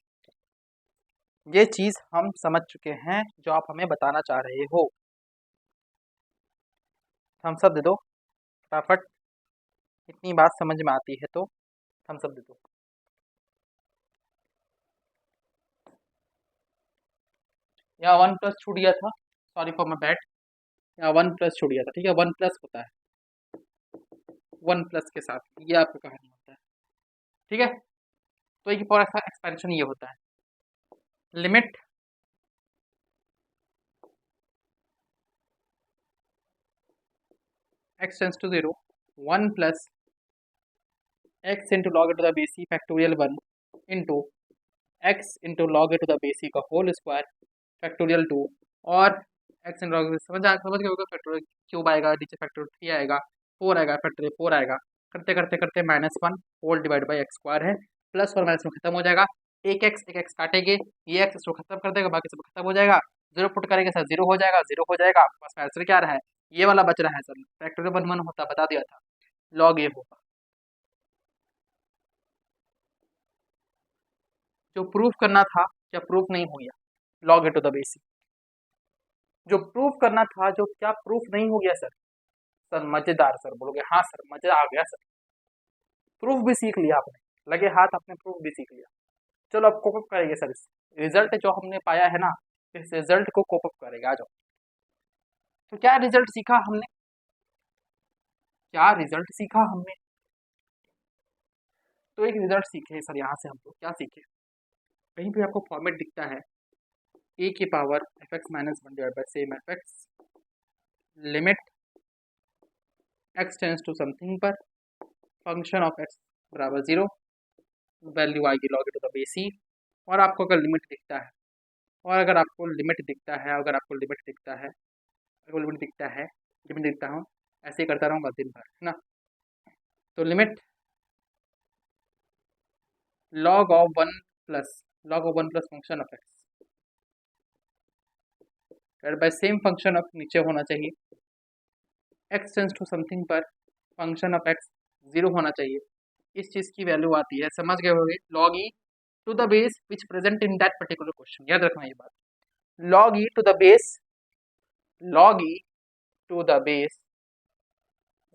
ये चीज हम समझ चुके हैं जो आप हमें बताना चाह रहे हो। थम्स अप दे दो फटाफट, इतनी बात समझ में आती है तो थम्स अप दे दो। यहाँ 1 प्लस छूट गया था, सॉरी फॉर माई बैड, यहाँ 1 प्लस छूट गया था। ठीक है, 1 प्लस होता है, 1 प्लस के साथ ये आपका कहानी होता है। ठीक है, तो एक पावर का एक्सपेंशन ये होता है, limit x tends to 0 1 plus x into log a to the base c factorial 1 into x into log a to the base c का होल स्क्वायर फैक्टोरियल 2, और x इंटू लॉग समझ गए होगा, factorial cube आएगा, नीचे factorial 3 आएगा, 4 आएगा, factorial 4 आएगा, करते करते करते -1 whole divide by x square है, प्लस और माइनस में खत्म हो जाएगा। एक एक्स काटेंगे, ये एक्स इसको खत्म कर देगा, बाकी सब खत्म हो जाएगा। जीरो पुट करेंगे सर, जीरो हो जाएगा, जीरो हो जाएगा, आपके पास आंसर क्या रहा है, ये वाला बच रहा है सर, फैक्टोरियल 1 1 होता, बता दिया था, लॉग ए होगा। जो प्रूफ करना था क्या प्रूफ नहीं हो गया, log a to the base c, जो प्रूफ करना था, जो क्या प्रूफ नहीं हो गया सर। सर मजेदार, सर बोलोगे हाँ सर मजा आ गया सर, प्रूफ भी सीख लिया आपने, लगे हाथ आपने प्रूफ भी सीख लिया। चलो अब कोप अप करेंगे सर, इस रिजल्ट जो हमने पाया है ना, इस रिजल्ट को कोप अप करेंगे, आ जाओ। तो क्या रिजल्ट सीखा हमने, क्या रिजल्ट सीखा हमने, तो एक रिजल्ट सीखे सर, यहाँ से हम लोग क्या सीखे, कहीं पे आपको फॉर्मेट दिखता है, ए की power f x minus 1 divide by same f x, limit x tends to something पर फंक्शन ऑफ एक्स बराबर 0, वैल्यू आएगी log to the base c, और आपको अगर लिमिट दिखता है, और अगर आपको लिमिट दिखता है, अगर आपको लिमिट दिखता है, अगर लिमिट दिखता है, लिमिट दिखता हूँ, ऐसे ही करता रहूँगा दिन भर, है ना। तो limit log of 1 plus function of x by same function of, नीचे होना चाहिए एक्स टेंस टू समथिंग पर फंक्शन ऑफ एक्स 0 होना चाहिए, इस चीज की वैल्यू आती है, समझ गए होंगे, log e to the base which present in that particular question, याद रखना ये बात, log e to the base, log e to the base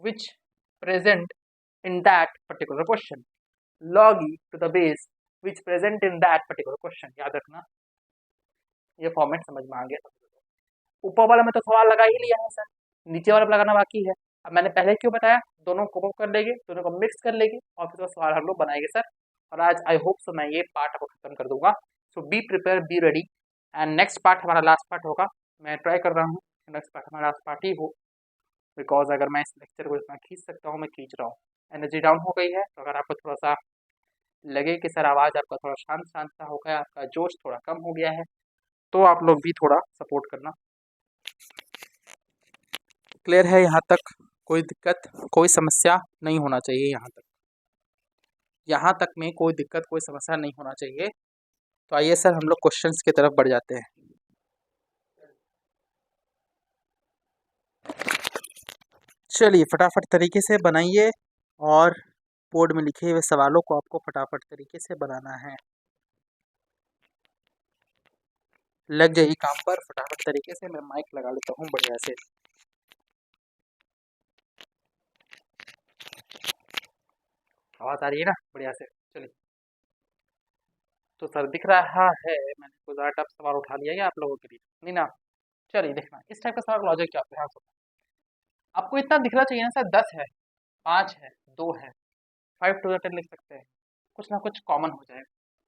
which present in that particular question, log e to the base which present in that particular question, याद रखना, ये format समझ में आ गया। ऊपर वाला में तो सवाल लगा ही लिया है सर, नीचे वाला लगाना बाकी है। अब मैंने पहले क्यों बताया, दोनों को कोप कर लेंगे, दोनों को मिक्स कर लेंगे, और फिर सवाल हम लोग बनाएंगे सर। और आज आई होप सो मैं ये पार्ट आपको खत्म कर दूंगा, so be prepare, be ready, and next part हमारा लास्ट पार्ट होगा। मैं ट्राई कर रहा हूँ नेक्स्ट पार्ट हमारा लास्ट पार्ट ही हो, बिकॉज अगर मैं इस लेक्चर को जितना खींच सकता हूँ मैं खींच रहा हूँ। एनर्जी डाउन हो गई है, तो अगर आपको थोड़ा सा लगे कि सर आवाज़ आपका थोड़ा शांत शांत सा हो गया, आपका जोश थोड़ा कम हो गया है, तो आप लोग भी थोड़ा सपोर्ट करना। क्लियर है यहाँ तक, कोई दिक्कत कोई समस्या नहीं होना चाहिए, यहाँ तक में कोई दिक्कत कोई समस्या नहीं होना चाहिए। तो आइए सर हम लोग क्वेश्चंस की तरफ बढ़ जाते हैं। चलिए फटाफट तरीके से बनाइए, और बोर्ड में लिखे हुए सवालों को आपको फटाफट तरीके से बनाना है। लग जाइए काम पर फटाफट तरीके से, मैं माइक लगा लेता हूँ बढ़िया से। आवाज़ आ रही है ना बढ़िया से, चलिए। तो सर दिख रहा है मैंने कुछ ज़्यादा टफ सवाल उठा लिया है आप लोगों के लिए, नहीं ना। चलिए देखना इस टाइप का सवाल लॉजिक क्या ध्यान से, आपको इतना दिखना चाहिए ना सर, 10 है, 5 है, 2 है, 5 to the 10 लिख सकते हैं, कुछ ना कुछ कॉमन हो जाएगा।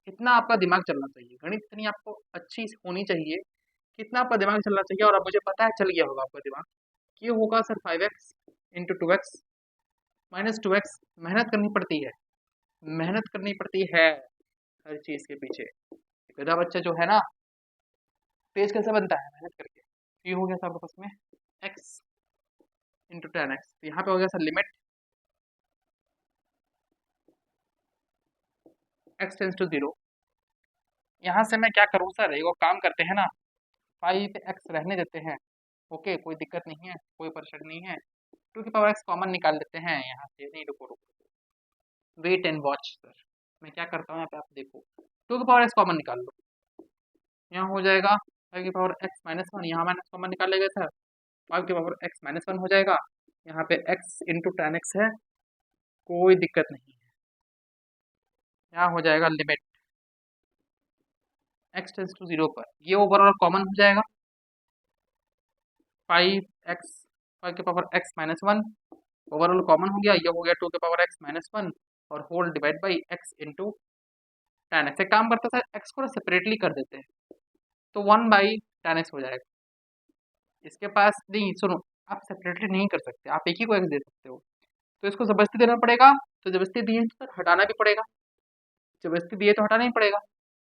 इतना आपका दिमाग चलना चाहिए, गणित इतनी आपको अच्छी होनी चाहिए, कितना आपका दिमाग चलना चाहिए। और अब मुझे पता है चल गया होगा आपका दिमाग कि ये होगा sir 5x into 2x minus 2x। मेहनत करनी पड़ती है, मेहनत करनी पड़ती है हर चीज़ के पीछे। गधा बच्चा जो है ना, तेज कैसे बनता है? मेहनत करके। तो ये हो गया था आपके पास में x इंटू 10x। तो यहाँ पे हो गया sir limit x tends to 0। यहाँ से मैं क्या करूँ सर, एक काम करते हैं ना, 5x रहने देते हैं, ओके, कोई दिक्कत नहीं है, कोई परेशानी नहीं है। 2 की पावर x कॉमन निकाल लेते हैं यहाँ से। नहीं, रुको रुको, वेट एंड वॉच सर, मैं क्या करता हूँ यहाँ पे, आप देखो। 2 की पावर x कॉमन निकाल लो, यहाँ हो जाएगा 5 की पावर x-1, यहाँ माइनस कॉमन निकाल लेगा सर, 5 की पावर x-1 हो जाएगा। यहाँ पे x इंटू 10x है, कोई दिक्कत नहीं है। यहाँ हो जाएगा लिमिट x टेंस टू 0 पर, ये ओवरऑल कॉमन हो जाएगा। 5x 5 की पावर x-1 ओवरऑल कॉमन हो गया, ये हो गया 2 की पावर x-1 और whole divide by x into 10x। एक काम करते हैं सर, x को सेपरेटली कर देते हैं, तो 1/10x हो जाएगा। इसके पास नहीं, सुनो, आप सेपरेटली नहीं कर सकते, आप एक ही को x दे सकते हो, तो इसको जबरदस्ती देना पड़ेगा। तो जबरदस्ती दिए तो हटाना भी पड़ेगा, जबरदस्ती दिए तो हटाना ही पड़ेगा।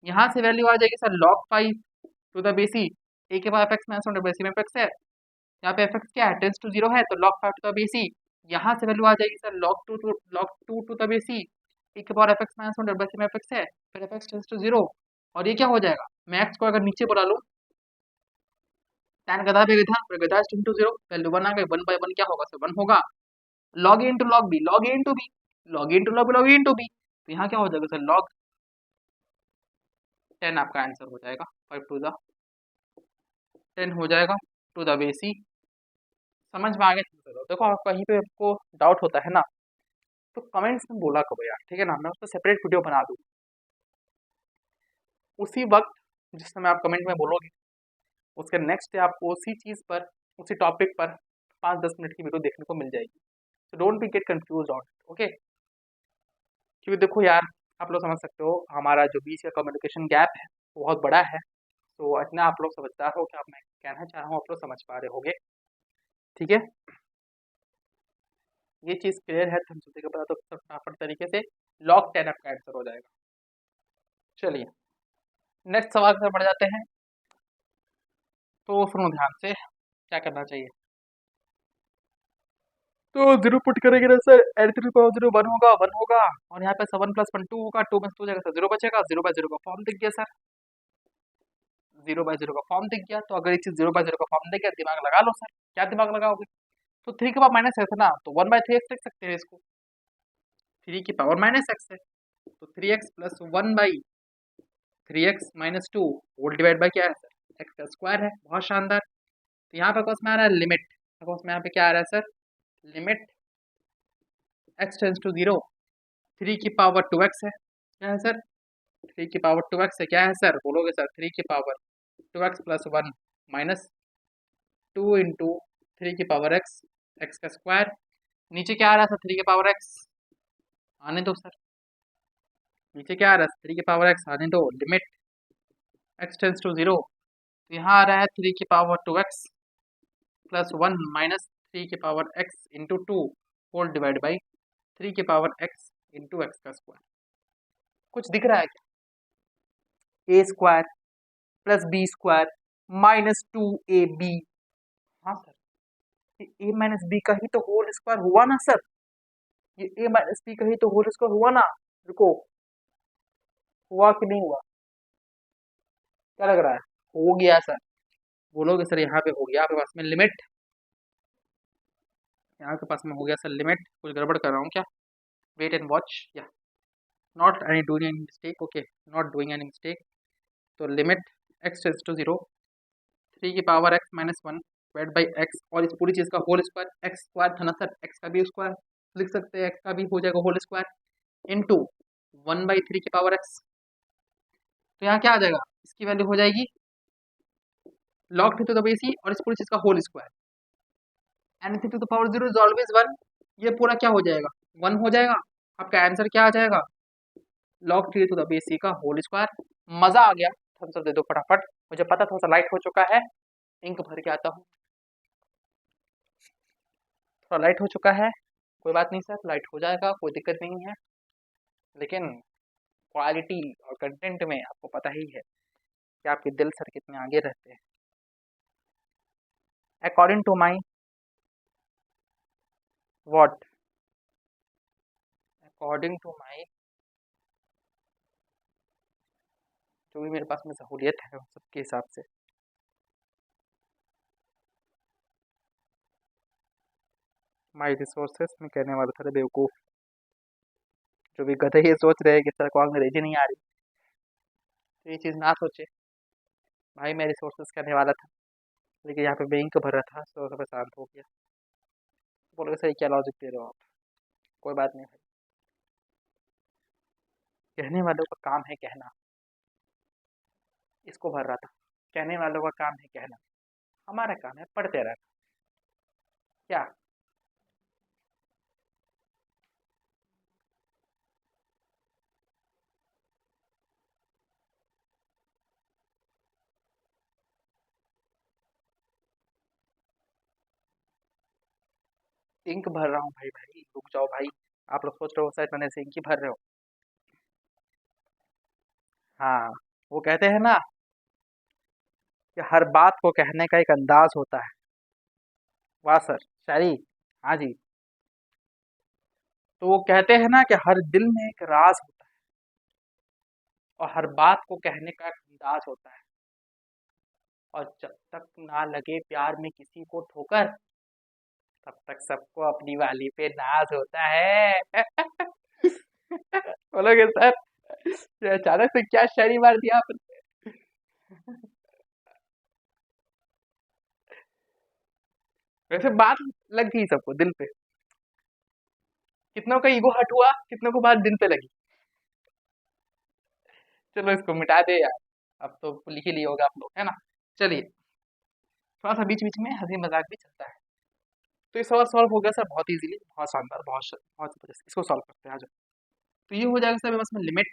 यहाँ से वैल्यू आ जाएगी सर log 5 टू द बेसी a के पावर fx माइनस 1 बेसी में fx है। यहाँ पे fx क्या है, टेंस टू 0 है, तो log 5 टू द बेसी। यहाँ से वैल्यू आ जाएगी सर log 2 टू द बेसी a के पावर fx माइनस 1 बेसी में fx है, फिर fx टेंस टू 0। और ये क्या हो जाएगा, मैं x को अगर नीचे बुला लूँ, tan गधा पे गधा, फिर गधा इंटू 0, वैल्यू 1 आ गई, 1/1 क्या होगा सर, 1 होगा। log a into log b, log a into b, log a into log b, log a into b, तो यहाँ क्या हो जाएगा सर log 10 आपका आंसर हो जाएगा। 5 टू द 10 हो जाएगा टू द बेसी। समझ में आ गया? देखो, आप कहीं पे आपको डाउट होता है ना, तो कमेंट्स में बोला करो यार, ठीक है ना, मैं उसका सेपरेट वीडियो बना दूँ। उसी वक्त जिस समय आप कमेंट में बोलोगे, उसके नेक्स्ट डे आपको उसी चीज़ पर, उसी टॉपिक पर 5-10 मिनट की वीडियो देखने को मिल जाएगी। तो don't be get confuse on, okay. क्योंकि देखो यार, आप लोग समझ सकते हो, हमारा जो बीच का कम्युनिकेशन गैप है वो बहुत बड़ा है। तो इतना आप लोग समझदार हो कि आप, मैं कहना चाह रहा हूँ, आप लोग समझ पा रहे होगे, ठीक है। ये चीज़ क्लियर है, तो हम सोचेंगे पता, तो फटाफट तरीके से log 10 आपका आंसर हो जाएगा। चलिए नेक्स्ट सवाल पर बढ़ जाते हैं। तो सुनो ध्यान से, क्या करना चाहिए, तो 0 पुट करेंगे ना सर, एन टू पावर 0 1 होगा, 1 होगा, और यहाँ पे 7 + 1 2 होगा, 2 में 2 जाएगा सर, 0 बचेगा। 0/0 का फॉर्म दिख गया सर, 0/0 का फॉर्म दिख गया। तो अगर ये चीज़ 0/0 का फॉर्म दिख गया, दिमाग लगा लो सर। क्या दिमाग लगाओगे, तो 3 की पावर माइनस एक्स है ना, तो 1/3x लिख सकते हैं इसको, 3 की पावर माइनस एक्स है, तो 3x + 1/3x - 2 whole divide by क्या है सर, x का स्क्वायर है। बहुत शानदार। तो यहाँ पे पास में आ रहा है लिमिट, पास में यहाँ पे क्या आ रहा है sir, limit x tends to 0, 3 की पावर 2x है, क्या है सर, 3 की पावर 2x है, क्या है सर, बोलोगे सर, 3 की पावर 2x + 1 माइनस 2 इंटू 3 की पावर x, x का स्क्वायर। नीचे क्या आ रहा है सर, 3 की पावर x, आने दो सर, नीचे क्या आ रहा है, 3 की पावर x आने दो, लिमिट x टेंस टू 0, तो यहाँ आ रहा है 3 की पावर 2x + 1 माइनस 3 की power x into 2 whole divide by 3 की पावर x इंटू एक्स का स्क्वायर। कुछ दिख रहा है क्या, a square plus b square minus 2ab, हाँ सर, ये a माइनस बी का ही तो होल स्क्वायर हुआ ना सर, ये a माइनस बी का ही तो होल स्क्वायर हुआ ना। रुको, हुआ कि नहीं हुआ, क्या लग रहा है, हो गया सर, बोलोगे सर यहाँ पे हो गया, आपके पास में लिमिट, यहाँ के पास में हो गया सर लिमिट। कुछ गड़बड़ कर रहा हूँ क्या, वेट एंड वॉच, या not any doing any mistake, okay, not doing any mistake. तो लिमिट x टेंस टू 0, 3 की power x - 1 divide by x, और इस पूरी चीज़ का होल स्क्वायर, एक्स स्क्वायर था ना सर, x का भी स्क्वायर लिख सकते हैं, x का भी हो जाएगा होल स्क्वायर इंटू 1/3 की पावर x। तो यहाँ क्या आ जाएगा, इसकी वैल्यू हो जाएगी log 3 टू द बेस, और इस पूरी चीज़ का whole square, anything to the power 0 is always 1, ये पूरा क्या हो जाएगा, 1 हो जाएगा। आपका आंसर क्या आ जाएगा? log 3 to the base c का होल स्क्वायर। मजा आ गया। थम्स अप दे दो फटाफट। मुझे पता थोड़ा सा लाइट हो चुका है, इंक भर के आता हूँ। थोड़ा लाइट हो चुका है, कोई बात नहीं सर, लाइट हो जाएगा, कोई दिक्कत नहीं है। लेकिन क्वालिटी और कंटेंट में आपको पता ही है कि आपके दिल सर कितने आगे रहते हैं। According to my what, according to my जो भी मेरे पास में सहूलियत है उन सबके हिसाब से, माई रिसोर्सेस में कहने वाला था बेवकूफ़। जो भी गधे ये सोच रहे हैं कि सर को अंग्रेजी नहीं आ रही, तो ये चीज़ ना सोचे। भाई मैं रिसोर्सेस कहने वाला था, लेकिन यहाँ पे बैंक भर रहा था तो सब शांत हो गया। बोलोगे सर क्या लॉजिक दे रहे हो आप? कोई बात नहीं भाई, कहने वालों का काम है कहना। इसको भर रहा था, कहने वालों का काम है कहना, हमारा काम है पढ़ते रहना। क्या इंक भर रहा हूँ भाई, भाई रुक जाओ भाई। आप लोग सोच रहे हो शायद मैंने से इंक ही भर रहे हो। हाँ, वो कहते हैं ना कि हर बात को कहने का एक अंदाज होता है। वाह सर, शायरी। हाँ जी। तो वो कहते हैं ना कि हर दिल में एक राज होता है और हर बात को कहने का एक अंदाज होता है। और जब तक ना लगे प्यार में किसी को ठोकर, तब तक सबको अपनी वाली पे नाज होता है। बोलोगे सर ये अचानक से क्या शायरी मार दिया आपने? वैसे बात लग गई सबको दिल पे। कितनों का ईगो हट हुआ, कितनों को बात दिल पे लगी। चलो इसको मिटा दे यार, अब तो लिख ही लिए होगा आप लोग, है ना। चलिए, थोड़ा सा बीच बीच में हंसी मजाक भी चलता है। तो ये सवाल सॉल्व हो गया सर, बहुत इजीली, बहुत शानदार, बहुत जबरदस्त। इसको सॉल्व करते हैं, आ जाओ। तो ये हो जाएगा सर बस में लिमिट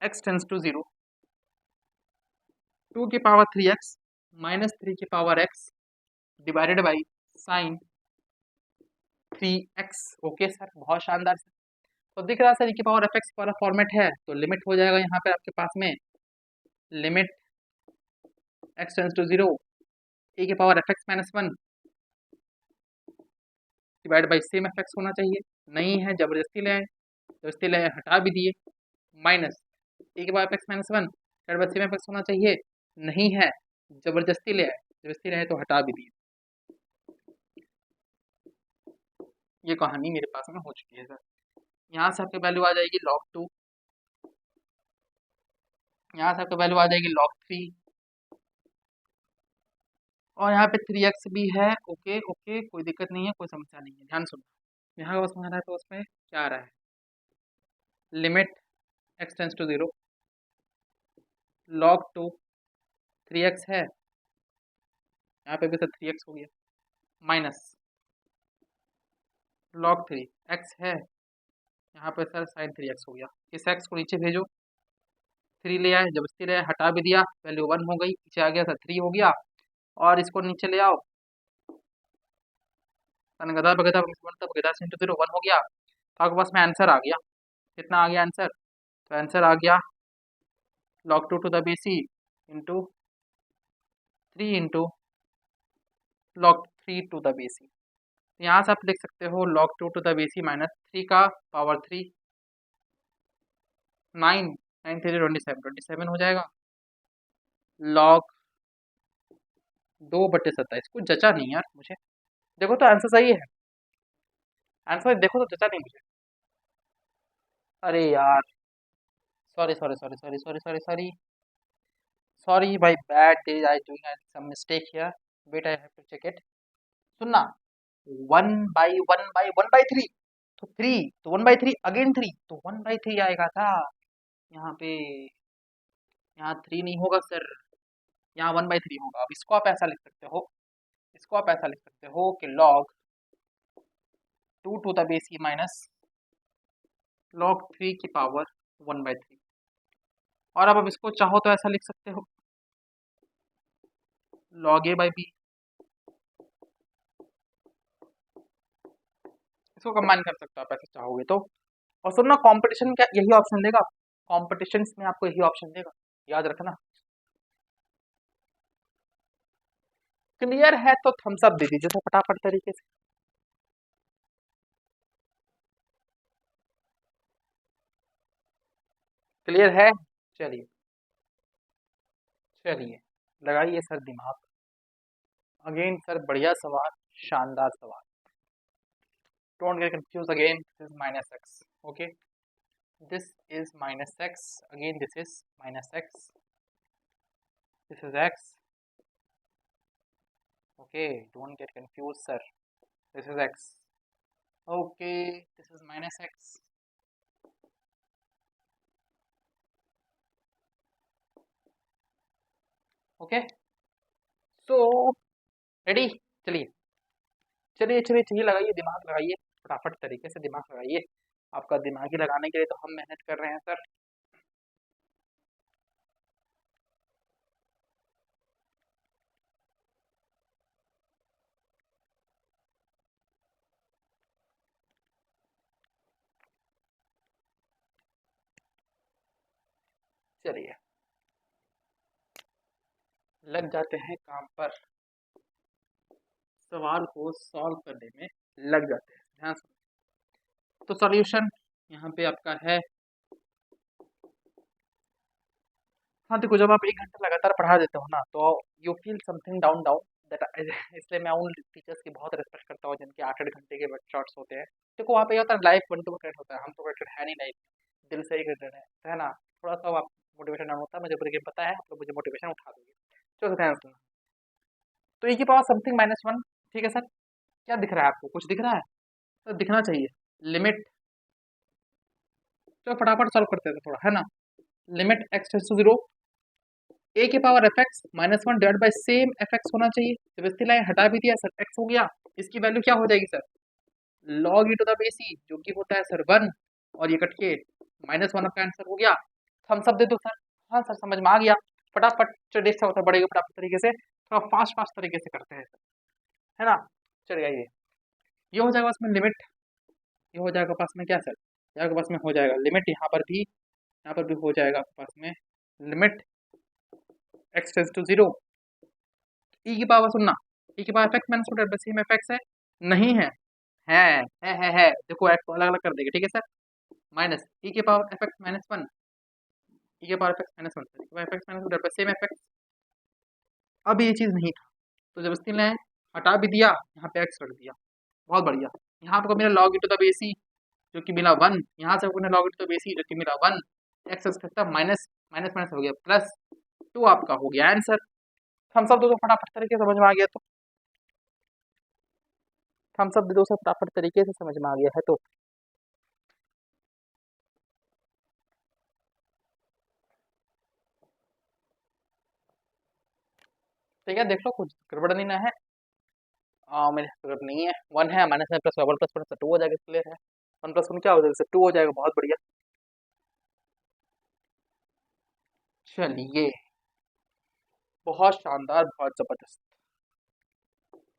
x टेंस टू 0 2 की पावर 3x माइनस 3 की power x divided by sine 3x। Okay sir, बहुत शानदार सर। तो दिख रहा है सर e की पावर एफ एक्स वाला फॉर्मेट है, तो लिमिट हो जाएगा यहाँ पे आपके पास में limit x tends to 0 e की power f x minus 1 divide by same f x होना चाहिए। नहीं है, जबरदस्ती ले आए, जबरदस्ती ले आए, हटा भी दिए। माइनस e की power f x minus 1 divide by same f x होना चाहिए। नहीं है, जबरदस्ती ले आए, जबरदस्ती ले आए तो हटा भी दिए। ये कहानी मेरे पास में हो चुकी है सर। यहाँ से आपकी वैल्यू आ जाएगी log 2, यहाँ से आपकी वैल्यू आ जाएगी log 3, और यहाँ पे 3x भी है। ओके ओके, कोई दिक्कत नहीं है, कोई समस्या नहीं है, ध्यान सुनो। यहाँ का उसमें आ रहा है तो उसमें क्या आ रहा है, limit x tends to 0 log 2 3x है, यहाँ पे भी सर 3x हो गया, माइनस log 3 x है, यहाँ पे सर साइन 3x हो गया। इस x को नीचे भेजो, 3 ले आए, जबरदस्ती ले आए, हटा भी दिया, वैल्यू 1 हो गई, नीचे आ गया सर 3 हो गया। और इसको नीचे ले आओ, गधा बगधा गधा से इंटू 0 1 हो गया, तो आपके पास में आंसर आ गया। कितना आ गया आंसर? तो आंसर आ गया log 2 to the base c into 3 into log 3 to the base c. यहाँ से आप लिख सकते हो log 2 to the base c minus 3 का पावर 3, 9 9 3 27 27 हो जाएगा। log 2/27, कुछ जचा नहीं यार मुझे। देखो तो आंसर सही है, आंसर देखो तो जचा नहीं मुझे। अरे यार, sorry sorry sorry sorry sorry sorry sorry sorry भाई, bad day, I doing some mistake here, wait I have to check it. सुनना, 1/1/1/3, तो 3, तो 1/3 अगेन 3, तो 1/3 आएगा था यहाँ पे। यहाँ 3 नहीं होगा सर, यहाँ 1/3 होगा। अब इसको आप ऐसा लिख सकते हो, इसको आप ऐसा लिख सकते हो कि log 2 to the base e minus log 3 की पावर 1/3। और अब इसको चाहो तो ऐसा लिख सकते हो log a बाई बी। इसको कंबाइन कर सकते हो आप ऐसे चाहोगे तो। और सुनना, कंपटीशन क्या यही ऑप्शन देगा? कंपटीशन में आपको यही ऑप्शन देगा, याद रखना। क्लियर है तो थम्स अप दे दीजिए तो फटाफट तरीके से। क्लियर है? चलिए चलिए, लगाइए सर दिमाग। अगेन सर बढ़िया सवाल, शानदार सवाल। Don't get confuse again, this is minus x, okay, this is minus x, again this is minus x, this is x, okay, don't get confuse sir, this is x, okay, this is minus x, okay, so ready. चलिए चलिए चलिए चलिए, लगाइए दिमाग, लगाइए फटाफट तरीके से दिमाग लगाइए। आपका दिमाग ही लगाने के लिए तो हम मेहनत कर रहे हैं सर। चलिए लग जाते हैं काम पर, सवाल को सॉल्व करने में लग जाते हैं, ध्यान से। तो सॉल्यूशन यहाँ पे आपका है। हाँ देखो, जब आप 1 घंटा लगातार पढ़ा देते हो ना तो you feel something down down that, इसलिए मैं उन टीचर्स की बहुत रिस्पेक्ट करता हूँ जिनके 8 8 घंटे के शॉर्ट्स होते हैं। देखो वहाँ पे क्या होता है, लाइफ 1 to 1 कनेक्ट होता है, हम तो कनेक्टेड है नहीं लाइफ, दिल से ही कनेक्टेड है ना। थोड़ा सा आप मोटिवेशन डाउन होता है, मुझे पूरी गेम पता है, आप लोग मुझे मोटिवेशन उठा दोगे। चलो ध्यान सुनो। तो e की पावर समथिंग -1, ठीक है सर। क्या दिख रहा है आपको, कुछ दिख रहा है? तो दिखना चाहिए। लिमिट, चलो फटाफट सॉल्व करते हैं थोड़ा, है ना। Limit x tends to 0, a की power fx -1 divide by same fx होना चाहिए। जब इसकी लाइन हटा भी दिया सर, x हो गया, इसकी वैल्यू क्या हो जाएगी sir, log e to the base e, जो कि होता है सर 1, और ये कट के -1 आपका आंसर हो गया। थम्स अप दे दो सर। हाँ सर समझ में आ गया। फटाफट चलिए, अच्छा होता है बढ़ेगा फटाफट तरीके से, थोड़ा फास्ट फास्ट तरीके से करते हैं, है ना। चलिए ये हो जाएगा पास में लिमिट, ये हो जाएगा पास में क्या सर, आपके पास में हो जाएगा लिमिट, यहाँ पर भी हो जाएगा आपके पास में limit x tends to 0, e की पावर सुनना, e की power fx minus one same fx है, नहीं है, है, देखो x को अलग अलग कर देंगे, ठीक है सर। माइनस e की पावर fx -1, e की पावर fx -1, e की पावर fx -1 सेम fx। अब ये चीज़ नहीं था, तो जब इसने हटा भी दिया, यहाँ पे x कर दिया, बहुत बढ़िया। यहाँ आपको मिला log e to the base e, जो कि मिला 1, यहाँ से आपको log e to the base e, जो कि मिला 1, x कितना माइनस माइनस माइनस हो गया प्लस 2, आपका हो गया आंसर। थम्स अप दो तो फटाफट तरीके से समझ में आ गया, तो थम्स अप दे दो सर फटाफट तरीके से समझ में आ गया है तो। ठीक है, देख लो कुछ गड़बड़ नहीं ना है। मेरे गड़बड़ नहीं है, 1 है, माइनस में प्लस 1 प्लस 1 2 हो जाएगा, क्लियर है। 1 प्लस 1 क्या हो जाएगा, 2 हो जाएगा, बहुत बढ़िया। चलिए बहुत शानदार, बहुत जबरदस्त,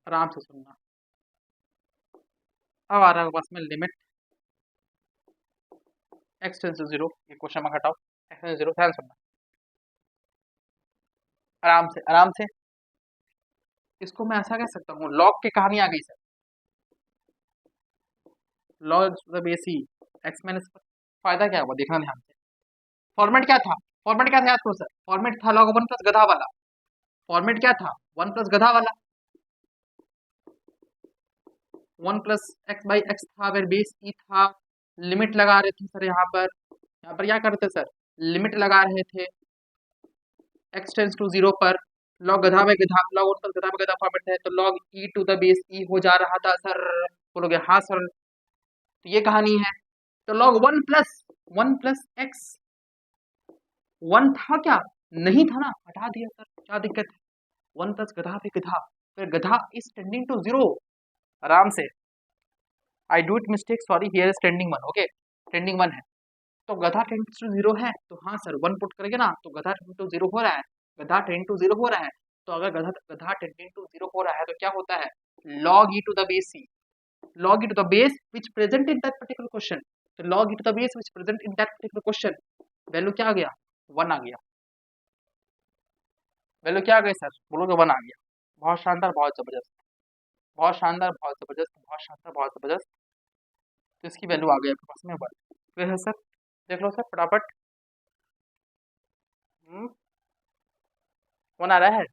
आराम से सुनना। अब आ रहा है पास में लिमिट x टेंड्स टू 0, ये क्वेश्चन मार्क हटाओ, x टेंड्स टू 0, ध्यान सुनना आराम से आराम से। इसको मैं ऐसा कह सकता हूँ, लॉग की कहानी आ गई सर, लॉग बेस ई x माइनस, फायदा क्या हुआ देखना ध्यान से। फॉर्मेट क्या था, फॉर्मेट क्या था याद करो सर, फॉर्मेट था log 1 प्लस गधा वाला, फॉर्मेट क्या था 1 प्लस गधा वाला, 1 प्लस एक्स बाई एक्स था, फिर बेस ई था। लिमिट लगा रहे थे सर, यहाँ पर क्या करते सर, लिमिट लगा रहे थे x टेंड्स टू 0 पर, log गधा में गधा, log 1 प्लस गधा में गधा फॉर्मेट है, तो log e to the base e हो जा रहा था सर। बोलोगे हाँ सर, तो ये कहानी है। तो log 1 प्लस एक्स, 1 था क्या, नहीं था ना, हटा दिया सर, क्या दिक्कत है, 1 प्लस गधा पे गधा, फिर गधा इज टेंडिंग टू जीरो, आराम से, आई do it mistake sorry, here is trending one, okay, trending one है, तो गधा टेंड्स टू जीरो है, तो हाँ सर वन पुट करेंगे ना, तो गधा टेंड टू जीरो हो रहा है, गधा टेंड टू जीरो हो रहा है, तो अगर गधा गधा टेंडिंग टू जीरो हो रहा है तो क्या होता है, log e to the base c, log e to the base which present in that particular question, तो log e to the base which present in that particular question, value क्या आ गया, वन आ गया, वैल्यू क्या आ गई sir, बोलोगे one आ गया, बहुत शानदार, बहुत जबरदस्त, बहुत शानदार, बहुत जबरदस्त, बहुत शानदार, बहुत जबरदस्त, तो इसकी वैल्यू आ गई आपके पास में वन, क्लियर है सर, देख लो सर फटाफट, वन आ रहा है,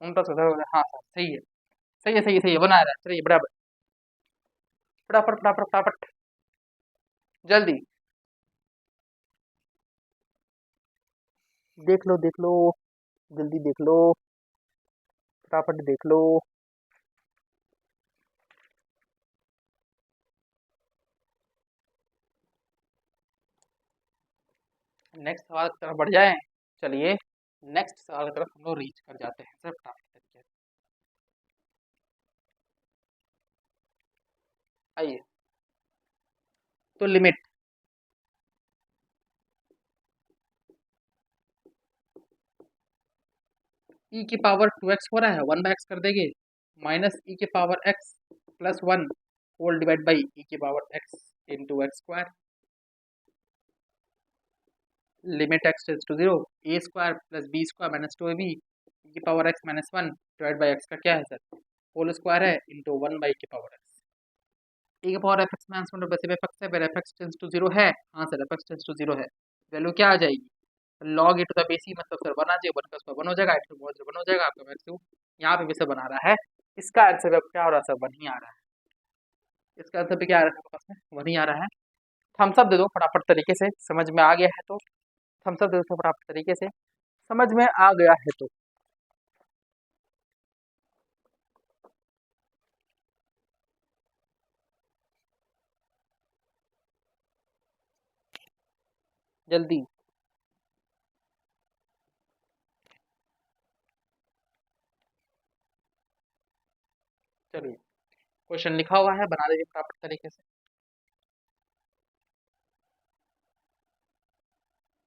उनका हाँ सर सही है, सही है, सही है, सही है, वन आ रहा है, चलिए बराबर, फटाफट फटाफट फटाफट, जल्दी देख लो, जल्दी देख लो, फटाफट देख लो, नेक्स्ट सवाल की तरफ बढ़ जाए, चलिए नेक्स्ट सवाल की तरफ हम लोग रीच कर जाते हैं सर फटाफट तरीके से, आइए, तो लिमिट e की पावर 2x हो रहा है, 1/x कर देंगे, माइनस e की power x plus 1 whole divide by e की power x into x square, limit x tends to zero, a square plus b square minus 2ab e की power x minus 1 divide by x का क्या है sir, whole square है into 1 by की power x, e की power fx minus 1 बस fx है, फिर fx टेंड्स टू जीरो है, हाँ sir fx tends to zero है, वैल्यू क्या आ जाएगी, log e to the base e, मतलब सर वन आ जाएगा, वन का स्क्वायर वन हो जाएगा, x वन हो जाएगा आपका वैल्यू, यहाँ पे भी सर बना रहा है, इसका आंसर अब क्या हो रहा है सर, वन ही आ रहा है, इसका आंसर भी क्या आ रहा है आपके पास में, वन ही आ रहा है, थम्स अप दे दो फटाफट तरीके से, समझ में आ गया है तो थम्स अप दे दो फटाफट तरीके से, समझ में आ गया है तो, जल्दी, चलिए क्वेश्चन लिखा हुआ है, बना दीजिए फटाफट तरीके से,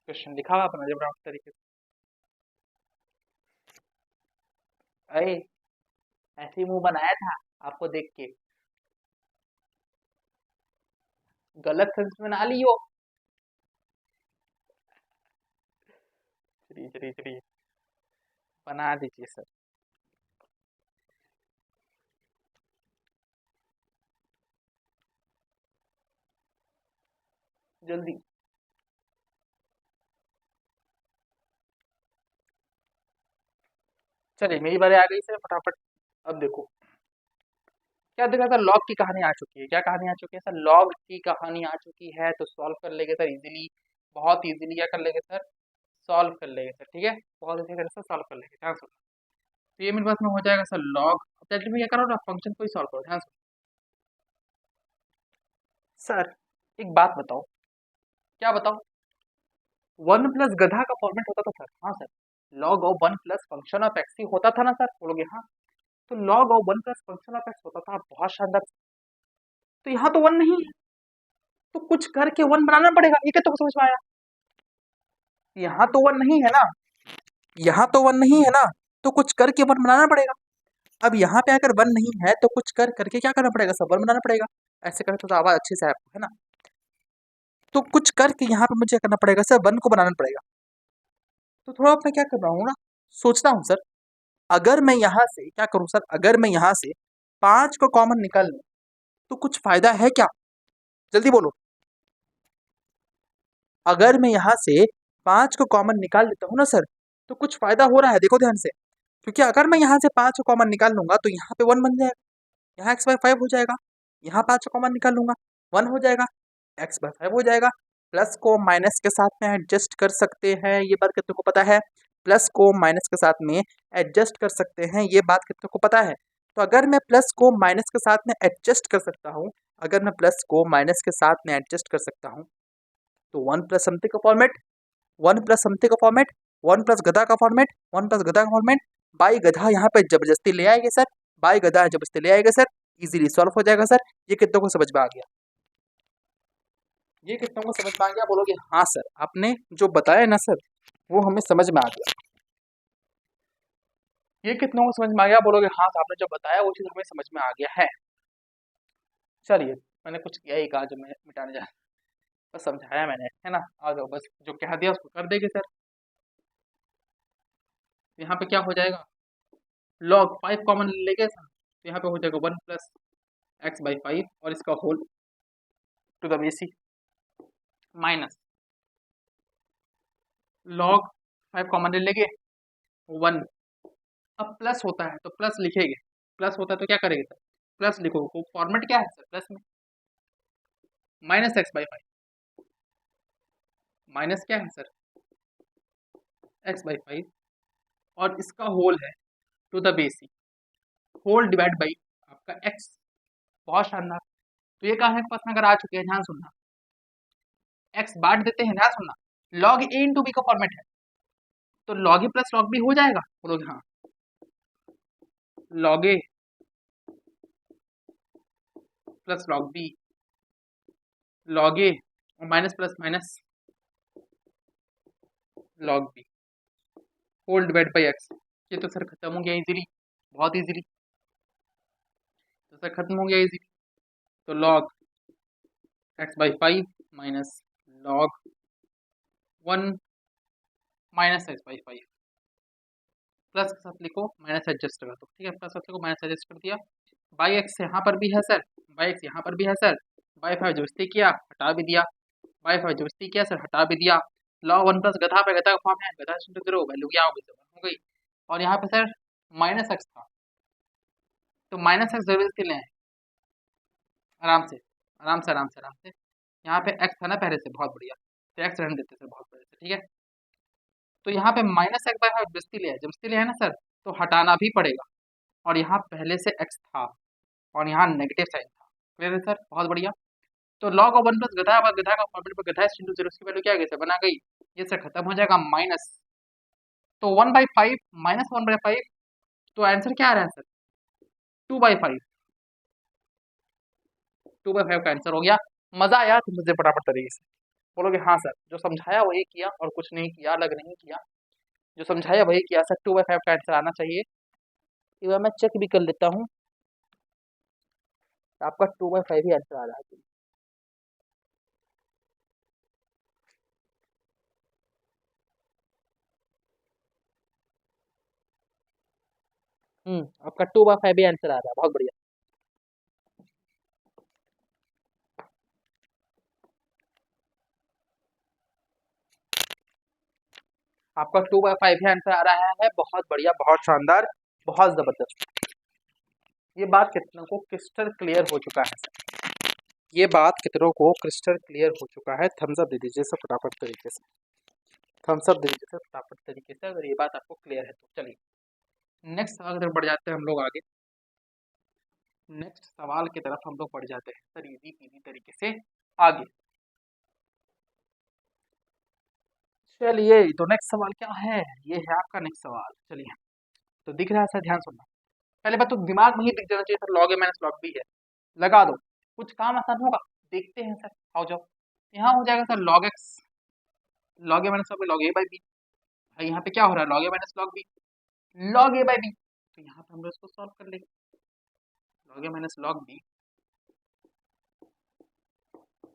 क्वेश्चन लिखा हुआ बना दीजिए फटाफट तरीके से, अरे ऐसे ही मुंह बनाया था आपको देख के, गलत सेंस में ना लियो, चलिए चलिए चलिए, बना दीजिए सर, जल्दी, चलिए मेरी बारी आ गई सर फटाफट, अब देखो क्या देखा सर, लॉग की कहानी आ चुकी है, क्या कहानी आ चुकी है सर, लॉग की कहानी आ चुकी है, तो सॉल्व कर लेंगे सर इजीली, बहुत इजीली क्या कर लेंगे सर, सॉल्व कर लेंगे सर, ठीक है, बहुत अच्छे तरह से सॉल्व कर लेंगे, ध्यान सुनो, तो ये मेरे पास में हो जाएगा सर लॉग, चलिए मैं क्या करो ना, फंक्शन को ही सॉल्व करो, ध्यान सुनो, सर एक बात बताओ, क्या बताओ, वन प्लस गधा का फॉर्मेट होता था सर, हाँ sir, log of one plus function of x ही होता था ना सर, बोलोगे हाँ, तो log of one plus function of x होता था, बहुत शानदार, तो यहाँ तो वन नहीं है, तो कुछ करके वन बनाना पड़ेगा, ये क्या तो समझ में आया, यहाँ तो वन नहीं है ना, यहाँ तो वन नहीं है ना, तो कुछ करके वन बनाना पड़ेगा, अब यहाँ पे अगर वन नहीं है तो कुछ कर करके क्या करना पड़ेगा, सब वन बनाना पड़ेगा, ऐसे करते तो आवाज अच्छे से आपको है ना, तो कुछ करके यहाँ पे मुझे करना पड़ेगा सर, वन को बनाना पड़ेगा, तो थोड़ा मैं क्या कर रहा हूँ ना, सोचता हूँ सर, अगर मैं यहाँ से क्या करूँ सर, अगर मैं यहाँ से 5 को कॉमन निकाल लूँ तो कुछ फायदा है क्या, जल्दी बोलो, अगर मैं यहाँ से 5 को कॉमन निकाल लेता हूँ ना सर, तो कुछ फायदा हो रहा है, देखो ध्यान से, क्योंकि अगर मैं यहाँ से 5 को कॉमन निकाल लूंगा तो यहाँ पे वन बन जाएगा, यहाँ एक्स बाय 5 हो जाएगा, यहाँ 5 को कॉमन निकाल लूंगा, वन हो जाएगा, एक्स बाय 5 हो जाएगा, प्लस को माइनस के साथ में एडजस्ट कर सकते हैं, ये बात कितने को पता है, प्लस को माइनस के साथ में एडजस्ट कर सकते हैं, ये बात कितने को पता है, तो अगर मैं प्लस को माइनस के साथ में एडजस्ट कर सकता हूँ, अगर मैं प्लस को माइनस के साथ में एडजस्ट कर सकता हूँ, तो वन प्लस समथिंग का फॉर्मेट, वन प्लस समथिंग का फॉर्मेट, वन प्लस गधा का फॉर्मेट, वन प्लस गधा का फॉर्मेट, बाई गधा यहाँ पे जबरदस्ती ले आएंगे सर, बाई गधा जबरदस्ती ले आएगा सर, इजीली सॉल्व हो जाएगा सर। ये कितनों को समझ में आ गया? ये कितनों को समझ में आ गया? बोलोगे हाँ सर, आपने जो बताया ना सर वो हमें समझ में आ गया। ये कितनों को समझ में आ गया? बोलोगे हाँ सर, आपने जो बताया वो चीज हमें समझ में आ गया है। चलिए, मैंने कुछ किया ही कहा जो मैं मिटाने जा, बस समझाया मैंने, है ना। आ जाओ, बस जो कह दिया उसको कर देंगे सर। यहाँ पे क्या हो जाएगा, log 5 कॉमन लेके सर, तो यहाँ पे हो जाएगा 1 प्लस एक्स बाई 5 और इसका whole to the base minus log 5 common ले लेंगे 1। अब प्लस होता है तो प्लस लिखेंगे, प्लस होता है तो क्या करेंगे सर, प्लस लिखो, फॉर्मेट क्या है सर प्लस में, माइनस एक्स बाई 5, माइनस क्या है सर एक्स बाई 5 और इसका होल है to the base whole divide by आपका एक्स। बहुत शानदार। तो ये कहा है प्रश्न अगर आ चुके हैं, ध्यान सुनना, एक्स बांट देते हैं, ध्यान सुनना, log a इंटू बी का फॉर्मेट है तो log a plus log b हो जाएगा, बोलोगे हाँ, log a plus log b, log a minus plus minus log b whole divide by x. ये तो सर खत्म हो गया इजीली, बहुत इजीली, तो सर खत्म हो गया इजीली। तो log x by 5 minus log 1 minus x by 5, plus के साथ लिखो माइनस एडजस्ट कर दो, ठीक है, प्लस लिखो माइनस एडजस्ट कर दिया, बाई एक्स यहाँ पर भी है सर, बाई एक्स यहाँ पर भी है सर, बाई 5 जबरदस्ती किया हटा भी दिया, बाई 5 जबरदस्ती किया सर हटा भी दिया, log 1 प्लस गधा पे गधा का फॉर्म है, गधा इंटू 0 वैल्यू क्या हो गई, हो गई। और यहाँ पे सर माइनस एक्स था तो माइनस एक्स जबरदस्ती लें, आराम से आराम से आराम से आराम से, यहाँ पे एक्स था ना पहले से, बहुत बढ़िया, तो एक्स रहने देते सर, बहुत बढ़िया से, ठीक है। तो यहाँ पे माइनस एक्स बाई 5 जबरदस्ती लिया है ना सर, तो हटाना भी पड़ेगा, और यहाँ पहले से एक्स था और यहाँ नेगेटिव साइन था, क्लियर है सर, बहुत बढ़िया। तो log ऑफ 1 प्लस गधा, अब गधा का फॉर्मेट पर गधा इंटू 0 की वैल्यू क्या आ गई सर, बना गई, ये सर खत्म हो जाएगा माइनस, तो 1/5 माइनस 1/5, तो आंसर क्या आ रहा है सर 2/5, 2/5 का आंसर हो गया। मजा आया तो मुझे फटाफट तरीके से बोलोगे हाँ सर, जो समझाया वही किया और कुछ नहीं किया, अलग नहीं किया, जो समझाया वही किया सर, 2/5 का आंसर आना चाहिए। एक बार मैं चेक भी कर लेता हूँ, आपका 2/5 ही आंसर आ रहा है। आपका 2/5 भी आंसर आ रहा है, बहुत बढ़िया। आपका 2/5 ही आंसर आ रहा है, बहुत बढ़िया, बहुत शानदार, बहुत जबरदस्त। ये बात कितनों को क्रिस्टल क्लियर हो चुका है सर, ये बात कितनों को क्रिस्टल क्लियर हो चुका है? थम्स अप दे दीजिए सर फटाफट तरीके से, थम्स अप दे दीजिए सर फटाफट तरीके से अगर ये बात आपको क्लियर है तो। चलिए नेक्स्ट सवाल की तरफ बढ़ जाते हैं हम लोग आगे, नेक्स्ट सवाल की तरफ हम लोग बढ़ जाते हैं सर, इजी इजी तरीके से आगे। चलिए तो नेक्स्ट सवाल क्या है, ये है आपका नेक्स्ट सवाल। चलिए तो दिख रहा है सर, ध्यान सुनना, पहले बात तो दिमाग में ही दिख जाना चाहिए sir, log a minus log b है, लगा दो, कुछ काम आसान होगा, देखते हैं सर, आओ जाओ। यहाँ हो जाएगा sir log x, log a minus log a by b, भाई यहाँ पे क्या हो रहा है log a minus log b, log a by b, तो यहाँ पे हम लोग इसको सॉल्व कर लेंगे, log a minus log b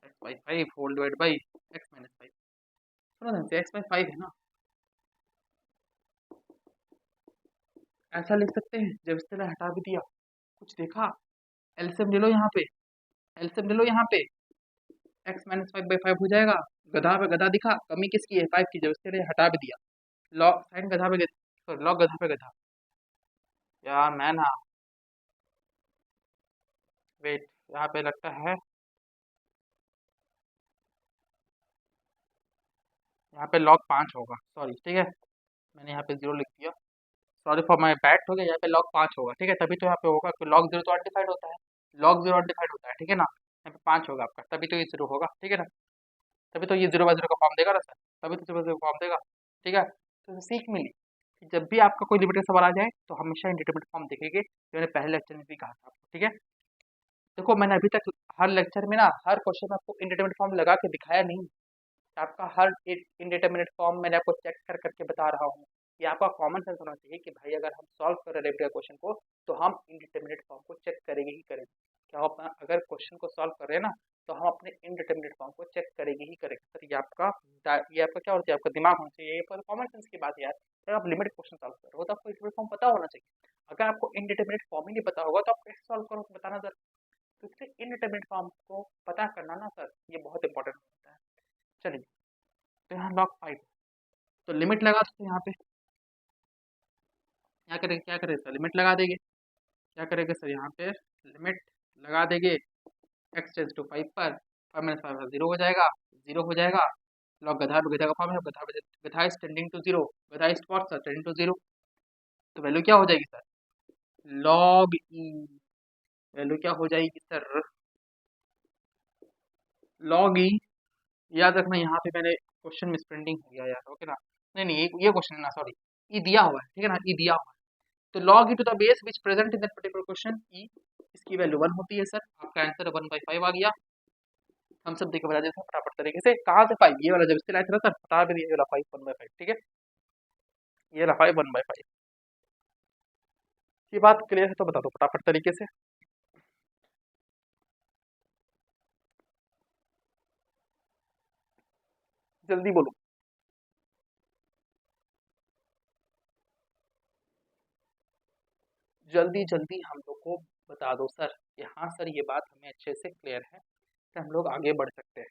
x by 5 whole divide by x minus 5, सुनो ध्यान से, x बाई 5 है ना, ऐसा लिख सकते हैं, जब इस तरह हटा भी दिया, कुछ देखा, एलसीएम ले लो यहाँ पे, एलसीएम ले लो यहाँ पे, x माइनस 5/5 हो जाएगा, गधा पे गधा दिखा, कमी किसकी है 5 की, जब इसके लिए हटा भी दिया, लॉग साइन गधा पे लॉग गधा पे गधा, यार मैं ना, वेट यहाँ पे लगता है, यहाँ पे log 5 होगा, सॉरी, ठीक है, मैंने यहाँ पे 0 लिख दिया, सॉरी फॉर माई बैड, हो गया, यहाँ पे log 5 होगा, ठीक है, तभी तो यहाँ पे होगा कि log 0 तो अनडिफाइंड होता है, log 0 अनडिफाइंड होता है, ठीक है ना, यहाँ पे 5 होगा आपका, तभी तो ये 0 होगा, ठीक है ना, तभी तो ये 0/0 का फॉर्म देगा ना सर, तभी तो 0/0 का फॉर्म देगा, ठीक है, तो सीख मिली, कि जब भी आपका कोई लिमिट का सवाल आ जाए तो हमेशा इंडिटरमिनेट फॉर्म देखेंगे, जो मैंने पहले लेक्चर में भी कहा था आपको, ठीक है। देखो मैंने अभी तक हर लेक्चर में ना हर क्वेश्चन में आपको इंडिटरमिनेट फॉर्म लगा के दिखाया नहीं। आपका हर एक इंडिटरमिनेट फॉर्म मैंने आपको चेक कर करके बता रहा हूँ। ये आपका कॉमन सेंस होना चाहिए कि भाई अगर हम सॉल्व कर रहे हैं रेगुलर क्वेश्चन को तो हम इंडिटरमिनेट फॉर्म को चेक करेंगे ही करेंगे। क्या हो अपना अगर क्वेश्चन को सॉल्व कर रहे हैं ना तो हम अपने इंडिटरमिनेट फॉर्म को चेक करेंगे ही करेंगे सर। ये आपका क्या होता है, आपका दिमाग होना चाहिए, ये कॉमन सेंस की बात है यार। अगर आप लिमिट क्वेश्चन सॉल्व कर रहे हो तो आपको इंडिटरमिनेट फॉर्म पता होना चाहिए। अगर आपको इंडिटरमिनेट फॉर्म ही नहीं पता होगा तो आप कैसे सॉल्व करोगे, बताना सर। तो इसलिए इंडिटरमिनेट फॉर्म को पता करना ना सर, ये बहुत इंपॉर्टेंट होता है। चलिए, तो यहाँ लॉग 5 तो लिमिट लगा सकते हैं यहाँ पे। क्या करेंगे सर, लिमिट लगा देंगे। क्या करेंगे सर, यहाँ पे लिमिट लगा देंगे x टेंस टू 5 पर 5 - 5 0 हो जाएगा, 0 हो जाएगा। लॉग गधा का फॉर्म है, गधा इज टेंडिंग टू 0, गधा is what sir, tending to 0। तो वैल्यू क्या हो जाएगी सर, लॉग ई। वैल्यू क्या हो जाएगी सर, लॉग ई। याद रखना यहाँ पे मैंने क्वेश्चन में स्प्रिंटिंग हो गया यार, ओके ना। नहीं नहीं, ये क्वेश्चन है ना, सॉरी, ई दिया हुआ है, ठीक है ना, ई दिया हुआ है। तो log e to the base which present in that particular question e, इसकी वैल्यू 1 होती है सर। आपका आंसर 1/5 आ गया। हम सब देख बता देते हैं फटाफट तरीके से। कहाँ से 5, ये वाला जब इससे आया था ना सर, बता भी दिया, ये वाला 5 1/5, ठीक है, ये वाला 5 1/5। ये बात क्लियर है तो बता दो फटाफट तरीके से। जल्दी बोलो, जल्दी जल्दी हम लोग को बता दो सर। यहाँ सर ये बात हमें अच्छे से क्लियर है तो हम लोग आगे बढ़ सकते हैं।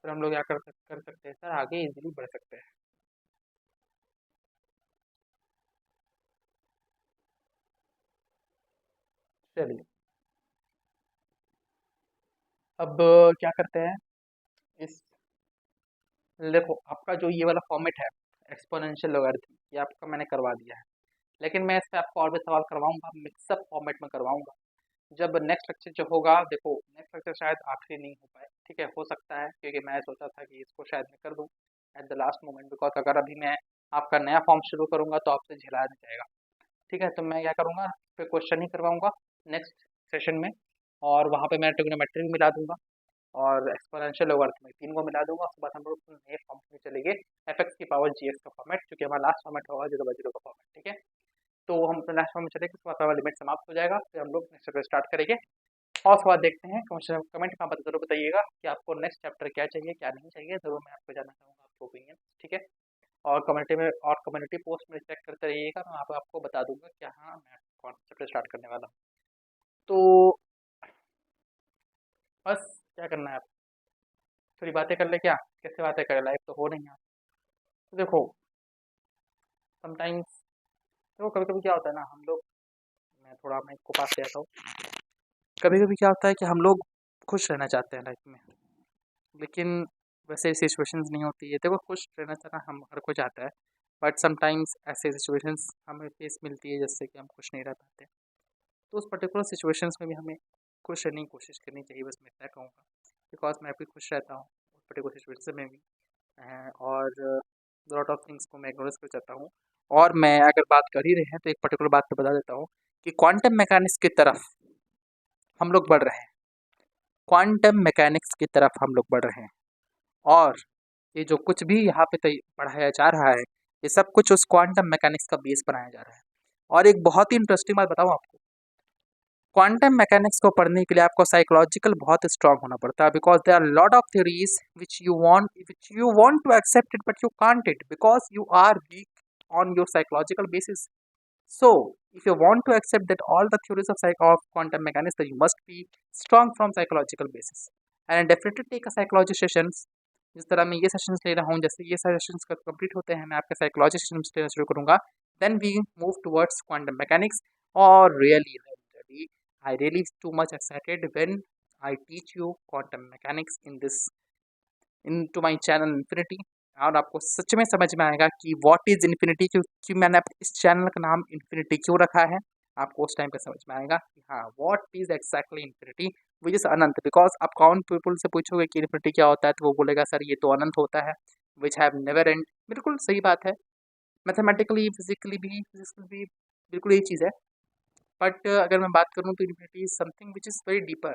फिर हम लोग क्या कर सकते हैं सर, आगे इजीली बढ़ सकते हैं। चलिए, अब क्या करते हैं इस, देखो आपका जो ये वाला फॉर्मेट है एक्सपोनेंशियल लॉगरिथम, ये आपका मैंने करवा दिया है। लेकिन मैं इस पे आपको और भी सवाल करवाऊंगा, मिक्सअप फॉर्मेट में करवाऊंगा। जब नेक्स्ट लेक्चर जो होगा, देखो नेक्स्ट लेक्चर शायद आखिरी नहीं हो पाए, ठीक है, हो सकता है, क्योंकि मैं सोचा था कि इसको शायद मैं कर दूं at the last moment, because अगर अभी मैं आपका नया फॉर्म शुरू करूंगा तो आपसे झेला नहीं जाएगा, ठीक है। तो मैं क्या करूंगा, फिर क्वेश्चन ही करवाऊंगा नेक्स्ट सेशन में, और वहाँ पे मैं ट्रिग्नोमेट्री भी मिला दूंगा और एक्सपोनेंशियल लॉगरिथम में, तीन को मिला दूंगा। उसके बाद हम लोग नए फॉर्म में चलेंगे, fx की पावर gx का फॉर्मेट, क्योंकि हमारा लास्ट फॉर्मेट होगा 0/0 का फॉर्मेट, ठीक है। तो हम अपने लास्ट फॉर्म में चलेंगे, उसके बाद हमारा लिमिट समाप्त हो जाएगा, फिर हम लोग नेक्स्ट चैप्टर स्टार्ट करेंगे। और उसके बाद देखते हैं, कमेंट में आप जरूर बताइएगा कि आपको नेक्स्ट चैप्टर क्या चाहिए क्या नहीं चाहिए, जरूर मैं आपको जानना चाहूँगा आपके ओपिनियन, ठीक है। और कम्युनिटी में और कम्युनिटी पोस्ट में चेक करते रहिएगा, मैं आपको बता दूंगा कि हाँ मैं कौन सा चैप्टर स्टार्ट करने वाला हूँ। तो बस क्या करना है, आप थोड़ी बातें कर ले, क्या कैसे बातें करें, लाइव तो हो नहीं है। तो देखो समटाइम्स, देखो कभी कभी क्या होता है ना, हम लोग, मैं इसको पास ले आता हूँ। कभी कभी क्या होता है कि हम लोग खुश रहना चाहते हैं लाइफ में, लेकिन वैसे सिचुएशंस नहीं होती है। देखो खुश रहना चाहना हम हर कोई चाहता है, बट समटाइम्स ऐसे सिचुएशंस हमें फेस मिलती है जिससे कि हम खुश नहीं रह पाते। तो उस पर्टिकुलर सिचुएशंस में भी हमें खुश रहने की कोशिश करनी चाहिए, बस मैं इतना कहूँगा, बिकॉज मैं भी खुश रहता हूँ उस पर्टिकुलर सिचुएशन में भी। और लॉट ऑफ थिंग्स को मैं इग्नोर कर जाता हूँ। और मैं अगर बात कर ही रहे हैं तो एक पर्टिकुलर बात तो बता देता हूँ कि क्वांटम मैकेनिक्स की तरफ हम लोग बढ़ रहे हैं, क्वांटम मैकेनिक्स की तरफ हम लोग बढ़ रहे हैं। और ये जो कुछ भी यहाँ पे पढ़ाया जा रहा है, ये सब कुछ उस क्वांटम मैकेनिक्स का बेस बनाया जा रहा है। और एक बहुत ही इंटरेस्टिंग बात बताऊँ आपको, क्वांटम मैकेनिक्स को पढ़ने के लिए आपको साइकोलॉजिकल बहुत स्ट्रांग होना पड़ता है, because there are lot of theories which you want to accept it but you can't it because you are weak on your psychological basis. So, if you want to accept that all the theories of quantum mechanics, then you must be strong from psychological basis. And definitely take a psychology sessions. जिस तरह मैं ये sessions ले रहा हूँ, जैसे ये sessions complete होते हैं मैं आपके साइकोलॉजी सेशंस लेना शुरू करूँगा, then we move towards quantum mechanics. और really I really too much excited when I teach you quantum mechanics in to my channel Infinity. और आपको सच में समझ में आएगा कि व्हाट इज इन्फिनिटी, क्योंकि मैंने इस चैनल का नाम इन्फिनिटी क्यों रखा है, आपको उस टाइम पे समझ में आएगा कि हाँ what is exactly infinity, which is Anant. Because आप कौन पीपल से पूछोगे कि इन्फिनिटी क्या होता है तो वो बोलेगा सर ये तो अनंत होता है, विच हैव नेवर एंड. बिल्कुल सही बात है, मैथमेटिकली फिजिकली भी बिल्कुल यही चीज़ है। बट अगर मैं बात करूँ तो infinity is something which is very deeper.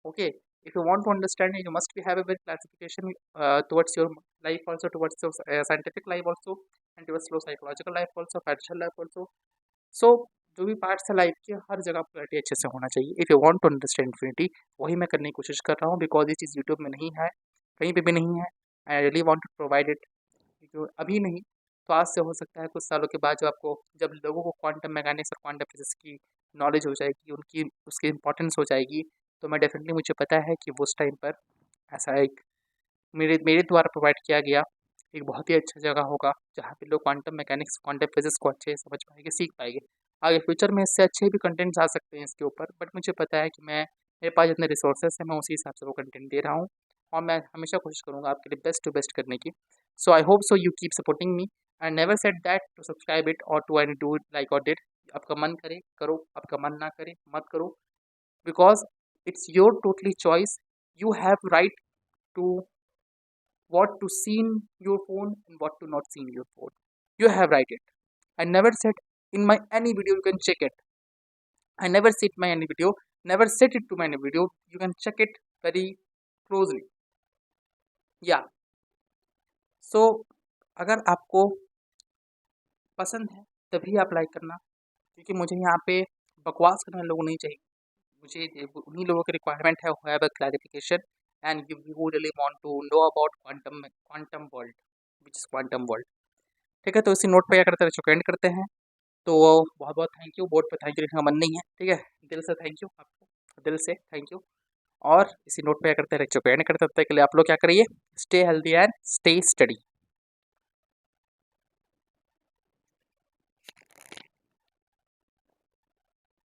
Okay, if you want to understand you must be have a very classification towards your life also, towards your scientific life also, and towards your psychological life also, financial life also. सो जो भी parts है life के, हर जगह clarity अच्छे से होना चाहिए। If you want to understand infinity, वही मैं करने की कोशिश कर रहा हूँ, बिकॉज ये चीज़ यूट्यूब में नहीं है, कहीं पे भी नहीं है। I really want to provide it, जो अभी नहीं तो आज से हो सकता है कुछ सालों के बाद, जब लोगों को क्वांटम मैकेनिक्स और क्वांटम फिजिक्स की नॉलेज हो जाएगी, उनकी उसकी इंपॉर्टेंस हो जाएगी, तो मैं डेफिनेटली, मुझे पता है कि वो उस टाइम पर ऐसा एक मेरे मेरे द्वारा प्रोवाइड किया गया एक बहुत ही अच्छा जगह होगा, जहाँ पे लोग क्वांटम मैकेनिक्स, क्वांटम फिजिक्स को अच्छे से समझ पाएंगे, सीख पाएंगे। आगे फ्यूचर में इससे अच्छे भी कंटेंट्स आ सकते हैं इसके ऊपर, बट मुझे पता है कि मेरे पास जितने रिसोर्सेस हैं, मैं उसी हिसाब से वो कंटेंट दे रहा हूँ, और मैं हमेशा कोशिश करूँगा आपके लिए बेस्ट टू बेस्ट करने की। So I hope so you keep supporting me. I never said that to subscribe it और टू एनी डू लाइक और डिड। आपका मन करे करो, आपका मन ना करे मत करो, because it's your totally choice. You have right to what to see in your phone and what to not see in your phone. You have write it. I never said in my any video, you can check it. I never said my any video, never set it to my any video. You can check it very closely. Yeah. So अगर आपको पसंद है तभी आप like करना, क्योंकि मुझे यहाँ पे बकवास करने लोग नहीं चाहिए। मुझे उन्हीं लोगों की रिक्वायरमेंट है who have a clarification and you really want to know about quantum world, which is quantum world. ठीक है, तो इसी नोट पे क्या करते हैं, इसको एंड करते हैं। तो बहुत बहुत थैंक यू। बोर्ड पे थैंक यू लिखने का मन नहीं है, ठीक है, दिल से थैंक यू आपको, दिल से थैंक यू। और इसी नोट पे क्या करते हैं, लेक्चर को एंड करते हैं। तब तक के लिए आप लोग क्या करिए, stay healthy and stay study.